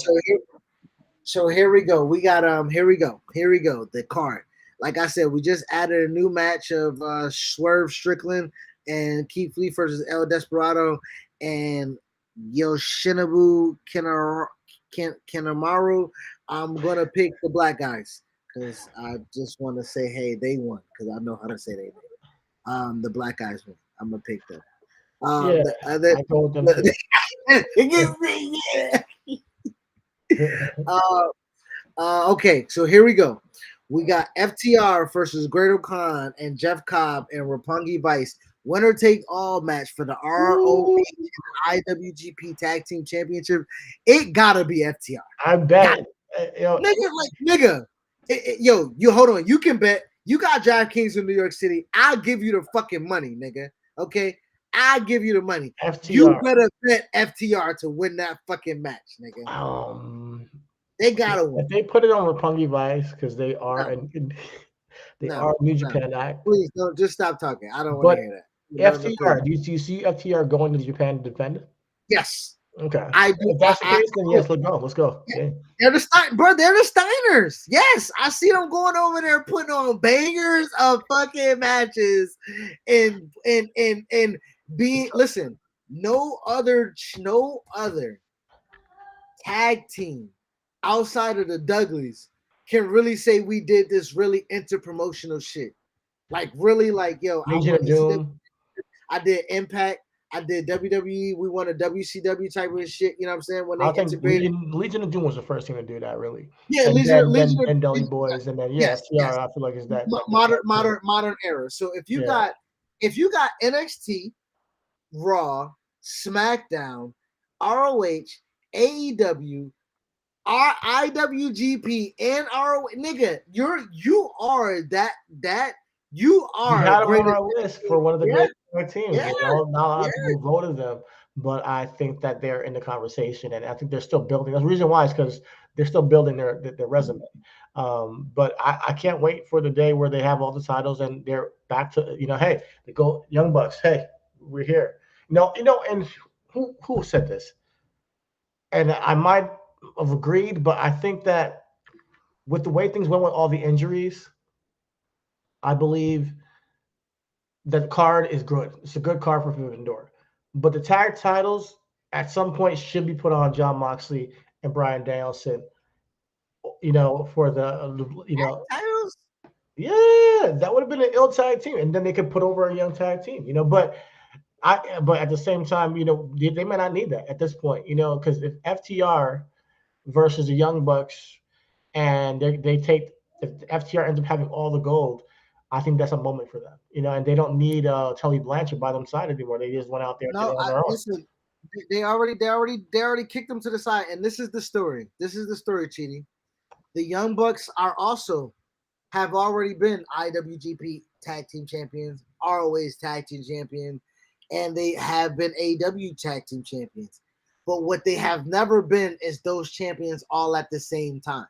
so here we go. We got here we go. The card. Like I said, we just added a new match of Swerve Strickland and Keith Lee versus El Desperado and Yoshinobu Kanemaru. I'm gonna pick the black guys because I just want to say, hey, they won because I know how to say they won. The black guys won. I'm gonna pick them. I go with them. It gives me, yeah. Okay, so here we go. We got FTR versus Great Khan and Jeff Cobb and Roppongi Vice. Winner take all match for the ROH and IWGP Tag Team Championship. It gotta be FTR. I bet. Nigga, yo, you hold on. You can bet. You got DraftKings in New York City. I'll give you the fucking money, nigga. Okay, I'll give you the money. FTR. You better bet FTR to win that fucking match, nigga. They gotta win. If they put it on Roppongi Vice because they are are New Japan Act. Please don't just stop talking. I don't want to hear that. FTR. Do you see FTR going to Japan to defend it? Yes. Okay. I do. If that's the case, then yes, let's go. Let's go. Yeah. They're the Steiners. Yes, I see them going over there putting on bangers of fucking matches and being listen. No other tag team outside of the Dudleys can really say we did this really interpromotional shit. Like really, like yo, I did Impact. I did WWE. We won a WCW type of shit. You know what I'm saying? When they integrated, Legion of Doom was the first team to do that, really. Yeah, and Deli Boys, and then FTR. I feel like is that modern era. So if you got NXT, Raw, SmackDown, ROH, AEW, IWGP, and ROH, nigga, you are on our list for one of the great teams. Not a lot of people voted them, but I think that they're in the conversation, and I think they're still building. The reason why is because they're still building their resume. But I can't wait for the day where they have all the titles and they're back to hey, they go Young Bucks. Hey, we're here. And who said this? And I might have agreed, but I think that with the way things went with all the injuries, I believe that the card is good. It's a good card for Forbidden Door. But the tag titles at some point should be put on Jon Moxley and Bryan Danielson, for the, titles? Yeah, that would have been an ill tag team. And then they could put over a young tag team, but at the same time, they may not need that at this point, because if FTR versus the Young Bucks and if FTR ends up having all the gold, I think that's a moment for them, and they don't need Tully Blanchard by their side anymore. They just went out there on their own. Listen, they already kicked them to the side, and this is the story. Chidi. The Young Bucks have already been IWGP Tag Team Champions, ROH Tag Team Champions, and they have been AEW Tag Team Champions. But what they have never been is those champions all at the same time.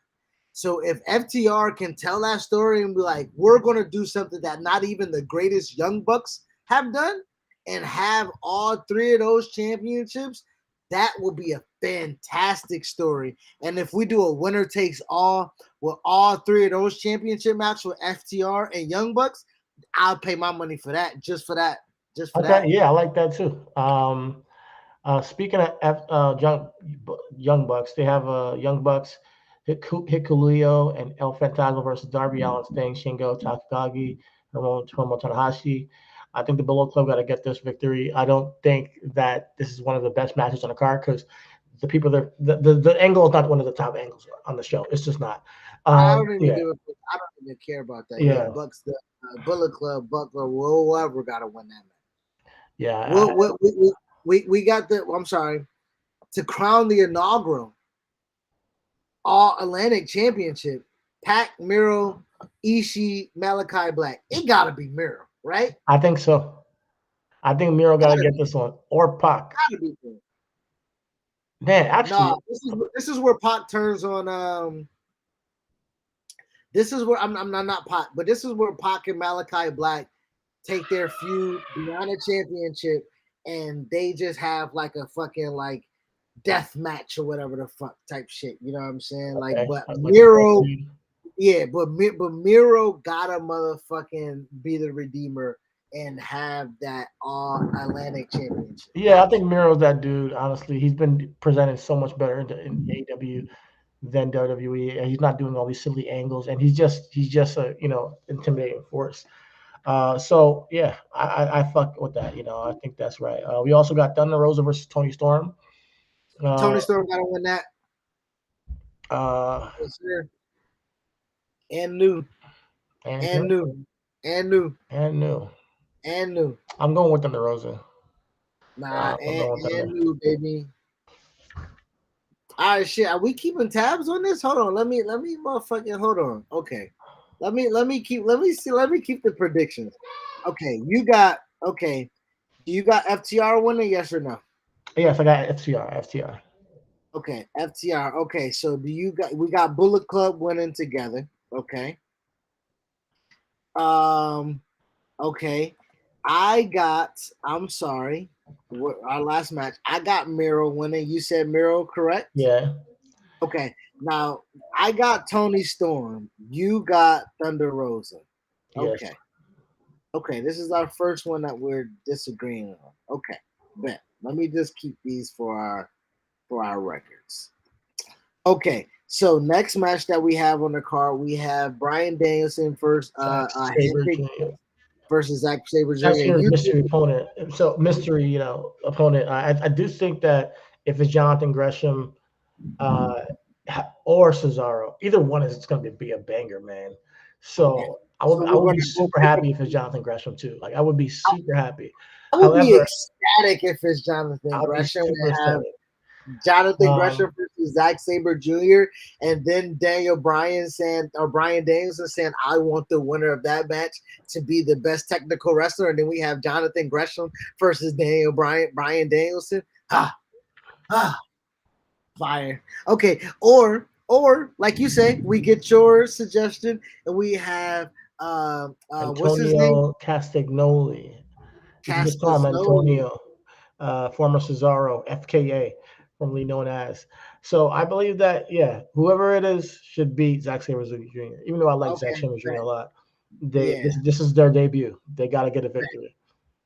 So if FTR can tell that story and be like, we're going to do something that not even the greatest Young Bucks have done and have all three of those championships, that will be a fantastic story. And if we do a winner takes all with all three of those championship matches with FTR and Young Bucks, I'll pay my money for that, just for that. That. Yeah, I like that too. Speaking of Young Bucks, they have Young Bucks, Hikuleo and El Fantasma versus Darby Allin, Sting, Shingo, Takagi, Hiromu Tanahashi. I think the Bullet Club got to get this victory. I don't think that this is one of the best matches on the card because the people there, the angle is not one of the top angles on the show. It's just not. I don't even care about that. Yeah, Bucks, the Bullet Club, Butler, whoever got to win that match. Yeah, we got the. I'm sorry, to crown the inaugural All Atlantic Championship. Pac, Miro, Ishii, Malachi Black. It gotta be Miro, right? I think so. I think Miro gotta get this one or Pac. Gotta be Miro. Man, actually, this is where Pac turns on. This is where I'm not Pac, but this is where Pac and Malachi Black take their feud beyond a championship, and they just have like a fucking like death match or whatever the fuck type shit. You know what I'm saying? Okay. Like, but Miro, but Miro gotta motherfucking be the redeemer and have that All Atlantic Championship. Yeah, I think Miro's that dude. Honestly, he's been presented so much better in AEW than WWE, and he's not doing all these silly angles, and he's just a intimidating force. So yeah, I fuck with that. I think that's right. We also got Thunder Rosa versus Tony Storm. Tony Storm gotta win that. Yes, sir. And new. And new. And new. And new. And new. I'm going with Thunder Rosa. Nah, I'm going with and Thunder. new, baby. All right, shit. Are we keeping tabs on this? Hold on. Let me motherfucking hold on. Okay. Let me keep the predictions. Okay, you got okay. Do you got FTR winning? Yes or no? Yes, I got FTR. Okay, FTR. Okay, so we got Bullet Club winning together. Okay. Um. Okay. I'm sorry. Our last match. I got Miro winning. You said Miro, correct? Yeah. Okay. Now I got Tony Storm. You got Thunder Rosa. Yes. Okay. Okay. This is our first one that we're disagreeing on. Okay. Bet. Let me just keep these for our records. Okay. So next match that we have on the card, we have Bryan Danielson first, Saber Jr. versus Zack Saber Jr. That's your mystery opponent. So mystery, opponent. I do think that if it's Jonathan Gresham, or Cesaro, either one is going to be a banger, man. So I would be super happy if it's Jonathan Gresham too. Like I would be super happy. I would be ecstatic if it's Jonathan Gresham and have Jonathan Gresham versus Zack Saber Jr. and then Bryan Danielson saying, "I want the winner of that match to be the best technical wrestler," and then we have Jonathan Gresham versus Bryan Danielson. Fire. Okay, or like you say, we get your suggestion and we have what's his name? Castagnoli. You can just call him Antonio, former Cesaro, FKA, formerly known as. So I believe that whoever it is should beat Zack Saber Jr. Even though I like Zack Saber Jr. a lot, this is their debut. They got to get a victory.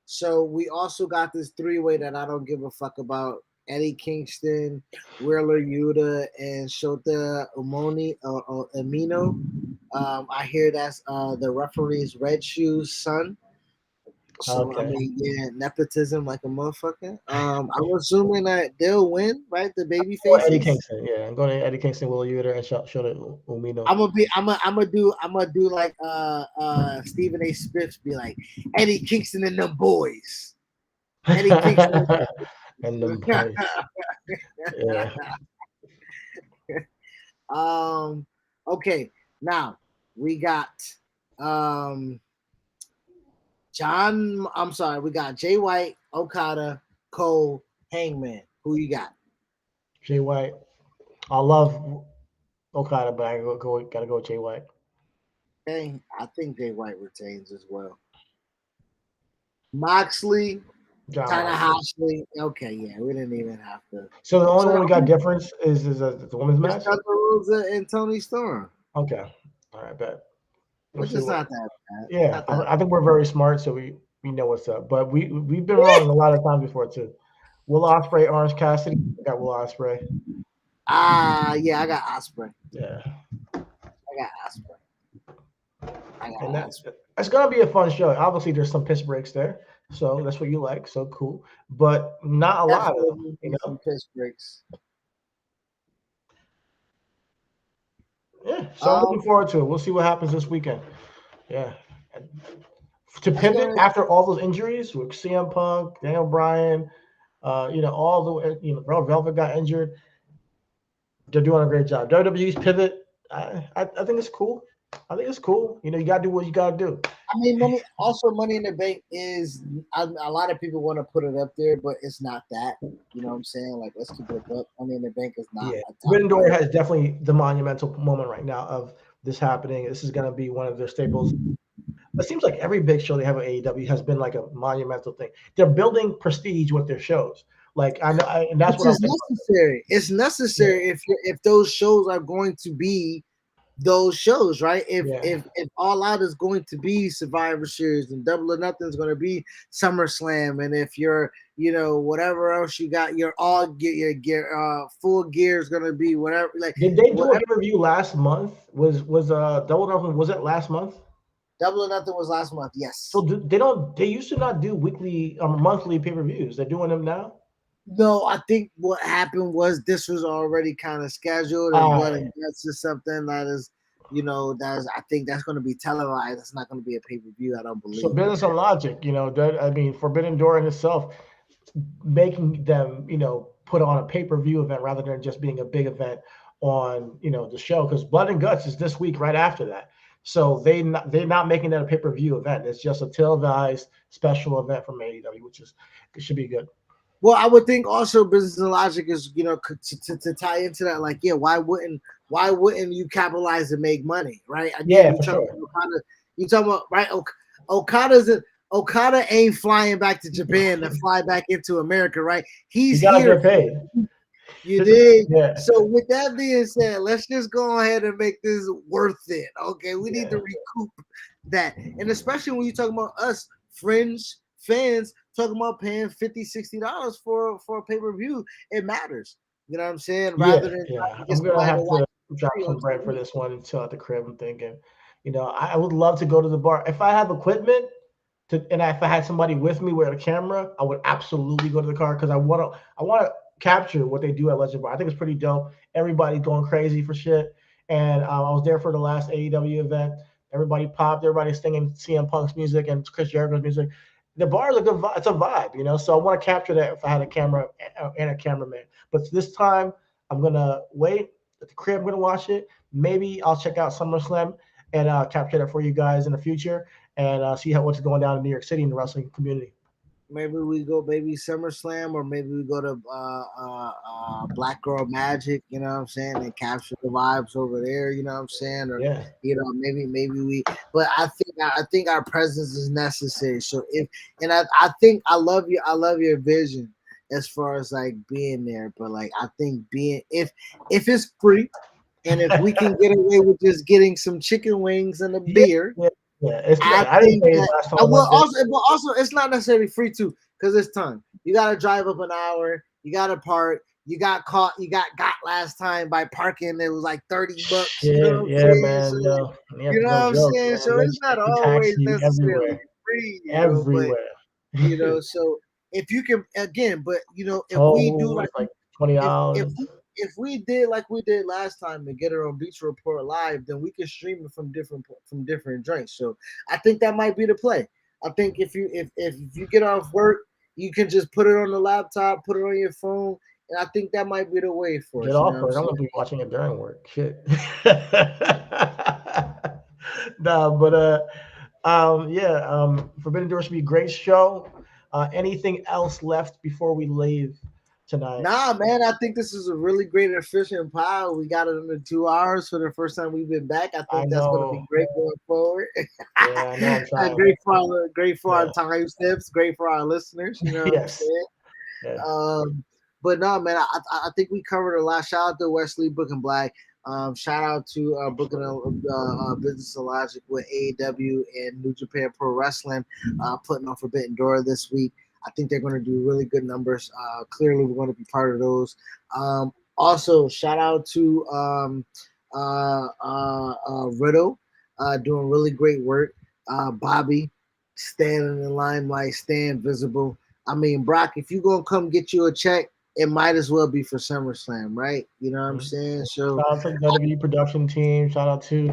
So we also got this 3-way that I don't give a fuck about. Eddie Kingston, Wheeler Yuta, and Shota Amino. I hear that's the referee's Red Shoes son. So okay. I mean, nepotism like a motherfucker. I'm assuming that they'll win, right? The baby faces. Eddie Kingston, I'm going to Eddie Kingston, Will Yuta, and Shota Umino. I'm gonna do like Stephen A. Smith be like Eddie Kingston and the boys. Eddie Kingston and the boys. Yeah. Okay, now we got we got Jay White, Okada, Cole, Hangman. Who you got? Jay White. I love Okada, but I gotta go with Jay White. Okay, I think Jay White retains as well. Moxley, Tanahashi. Okay, we didn't even have to. So the only one we got difference is the women's match. Thunder Rosa and Tony Storm. Okay, all right, bet. Which is not that bad. Yeah, I think we're very smart, so we know what's up. But we've been wrong a lot of times before too. Will Ospreay, Orange Cassidy. I got Will Ospreay. I got Ospreay. Yeah, I got Ospreay. And that's gonna be a fun show. Obviously, there's some piss breaks there, so that's what you like. So cool, but not a lot of them. Some piss breaks. Yeah, so I'm looking forward to it. We'll see what happens this weekend. Yeah. To pivot after all those injuries with CM Punk, Daniel Bryan, all the Velvet got injured. They're doing a great job. WWE's pivot, I think it's cool. I think it's cool. You gotta do what you gotta do. I mean, Money in the Bank is a lot of people want to put it up there, but it's not that. You know what I'm saying? Like, let's keep it up. Money in the Bank is not. Yeah, Forbidden Door has definitely the monumental moment right now of this happening. This is gonna be one of their staples. It seems like every big show they have at AEW has been like a monumental thing. They're building prestige with their shows. Like and that's what I'm necessary. It's necessary if those shows are going to be those shows, right? If All Out is going to be Survivor Series and Double or Nothing is going to be SummerSlam, and if you're whatever else you got, your full gear is going to be whatever. Like, did they do a review last month? Was Double or Nothing? Was it last month? Double or Nothing was last month. Yes. So they used to not do weekly or monthly pay-per-views. They're doing them now. No, I think what happened was this was already kind of scheduled, and Blood and Guts is something that is, I think that's going to be televised. It's not going to be a pay-per-view. I don't So believe. business and logic, Forbidden Door in itself, making them, put on a pay-per-view event rather than just being a big event on, the show, because Blood and Guts is this week right after that. So they're not making that a pay-per-view event. It's just a televised special event from AEW, it should be good. Well, I would think also business and logic is, to tie into that, like, yeah, why wouldn't you capitalize and make money, right? Yeah, for sure. You talking about, right? Okada ain't flying back to Japan to fly back into America, right? He's here. Get paid. You did. Yeah. So with that being said, let's just go ahead and make this worth it. Okay, we need to recoup that, and especially when you talk about us fringe fans talking about paying $50-$60 for a pay-per-view, it matters. You know what I'm saying? Rather than I'm gonna have to drop some bread for this one until at the crib. I'm thinking, I would love to go to the bar if I have equipment. And if I had somebody with me with a camera, I would absolutely go to the car, because I want to capture what they do at Legend Bar. I think it's pretty dope. Everybody's going crazy for shit. And I was there for the last AEW event. Everybody popped. Everybody's singing CM Punk's music and Chris Jericho's music. The bar is a good vibe. It's a vibe, So I want to capture that if I had a camera and a cameraman. But this time, I'm going to wait at the crib. I'm going to watch it. Maybe I'll check out SummerSlam and capture that for you guys in the future, and see what's going down in New York City in the wrestling community. Maybe we go SummerSlam, or maybe we go to Black Girl Magic, you know what I'm saying, and capture the vibes over there, you know what I'm saying, or maybe we. But I think our presence is necessary. So I think I love your vision as far as like being there, but like I think if it's free, and if we can get away with just getting some chicken wings and a beer. It's not, I didn't pay last time. But also, it's not necessarily free too, because it's time. You gotta drive up an hour. You gotta park. You got caught. You got last time by parking. It was like $30. You know what I'm saying? So it's not always necessarily free. So if you can, again, but if we do like $20. If we did like we did last time and get it on Beach Report Live, then we can stream it from different joints. So I think that might be the play. I think if you get off work, you can just put it on the laptop, put it on your phone, and I think that might be the way for us. Get off work. I'm gonna be watching it during work. Shit. Forbidden Door should be a great show. Anything else left before we leave tonight? Nah, man, I think this is a really great efficient pile. We got it under 2 hours for the first time we've been back. I think that's going to be great going forward. Yeah, I know. I'm trying. Great for our time steps. Great for our listeners. You know what I'm saying? Yeah. But no, man, I think we covered a lot. Shout out to Wes Lee, Book and Black. Shout out to Booking Business and Logic with AEW and New Japan Pro Wrestling putting on Forbidden Door this week. I think they're going to do really good numbers. Clearly, we're going to be part of those. Also, shout out to Riddle, doing really great work. Bobby, standing in the limelight, staying visible. I mean, Brock, if you're going to come get you a check, it might as well be for SummerSlam, right? You know what I'm saying? So shout out to the WWE production team. Shout out to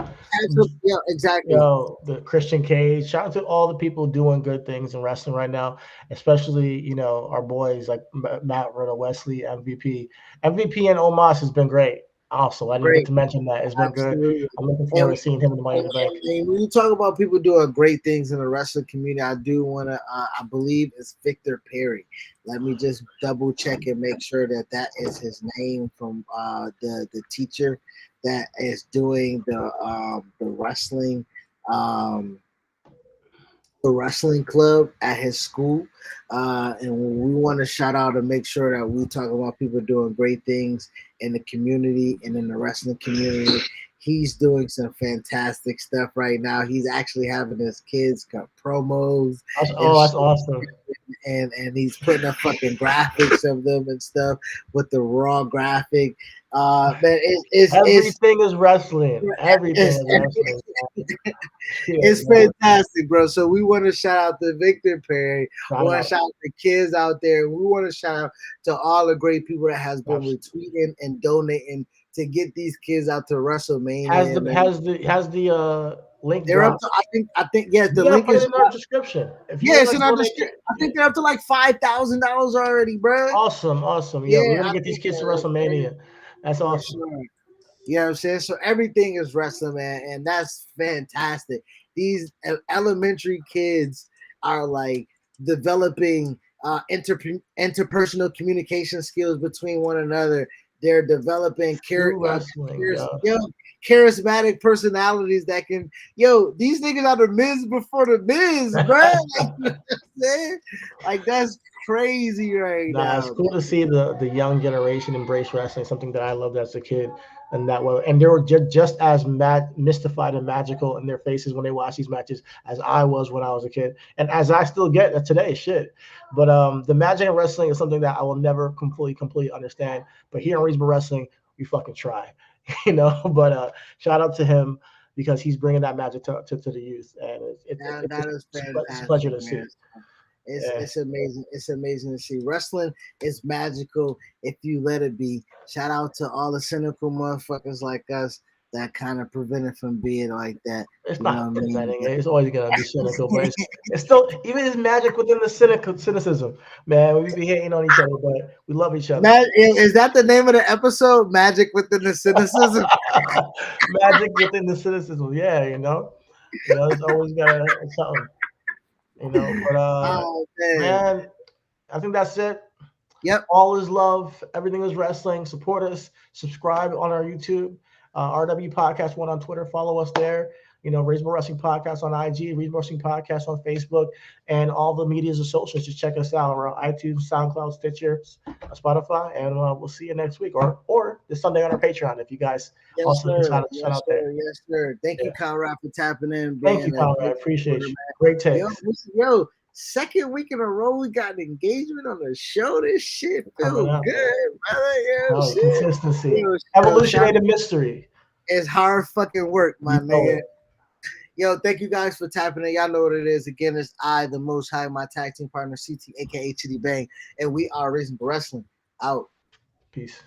exactly. The Christian Cage. Shout out to all the people doing good things in wrestling right now, especially our boys like Matt Riddle, Wesley, MVP and Omos has been great. Also, I didn't get to mention that. It's been good. I'm looking forward to seeing him in the Money in the Bank. And when you talk about people doing great things in the wrestling community, I do want to, I believe it's Victor Perry. Let me just double check and make sure that is his name from the teacher that is doing the wrestling club at his school. And we want to shout out and make sure that we talk about people doing great things in the community and in the wrestling community. He's doing some fantastic stuff right now. He's actually having his kids cut promos. That's awesome. And he's putting up fucking graphics of them and stuff with the raw graphic. Man, everything is wrestling. Everything is wrestling. It's fantastic, bro. So we want to shout out to Victor Perry. We want to shout out the kids out there. We want to shout out to all the great people that has been retweeting and donating to get these kids out to WrestleMania. Has the link? They're up to, I think yes. The link is in our description. It's in our description. I think they're up to like $5,000 already, bro. Awesome. Yeah, we're gonna get these kids to WrestleMania. That's awesome. Sure. You know what I'm saying? So everything is wrestling, man, and that's fantastic. These elementary kids are like developing interpersonal communication skills between one another. They're developing charismatic personalities that can, these niggas are the Miz before the Miz, bro. Like that's crazy right now. It's cool to see the young generation embrace wrestling, something that I loved as a kid. And that way, and they were just as mystified and magical in their faces when they watch these matches as I was when I was a kid, and as I still get today. Shit, but the magic of wrestling is something that I will never completely understand. But here on Reasonable Wrestling, we fucking try, But shout out to him because he's bringing that magic to the youth, and it's a pleasure to see. It's amazing. It's amazing to see. Wrestling is magical if you let it be. Shout out to all the cynical motherfuckers like us that kind of prevent it from being like that. It's not preventing it. It's always gonna be cynical, but it's still even his magic within the cynicism. Man, we be hating on each other, but we love each other. Is that the name of the episode? Magic within the cynicism. Magic within the cynicism. Yeah, it's always got something. But man, I think that's it. Yep. All is love. Everything is wrestling. Support us. Subscribe on our YouTube. RW Podcast 1 on Twitter. Follow us there. Reasonable Wrestling Podcast on IG, Reasonable Wrestling Podcast on Facebook, and all the medias and socials. Just check us out. We're on iTunes, SoundCloud, Stitcher, Spotify, and we'll see you next week or this Sunday on our Patreon if you guys also shout out there. Yes, sir. Thank you, Conrad, for tapping in. Thank you, Conrad. I appreciate you. Great take. Yo, second week in a row, we got an engagement on the show. This shit feels good, brother. Consistency. Evolutionated mystery. It's hard fucking work, my nigga. Yo, thank you guys for tapping in. Y'all know what it is. Again, it's I, the Most High, my tag team partner, CT, aka Chitty Bang, and we are Reasonable Wrestling. Out. Peace.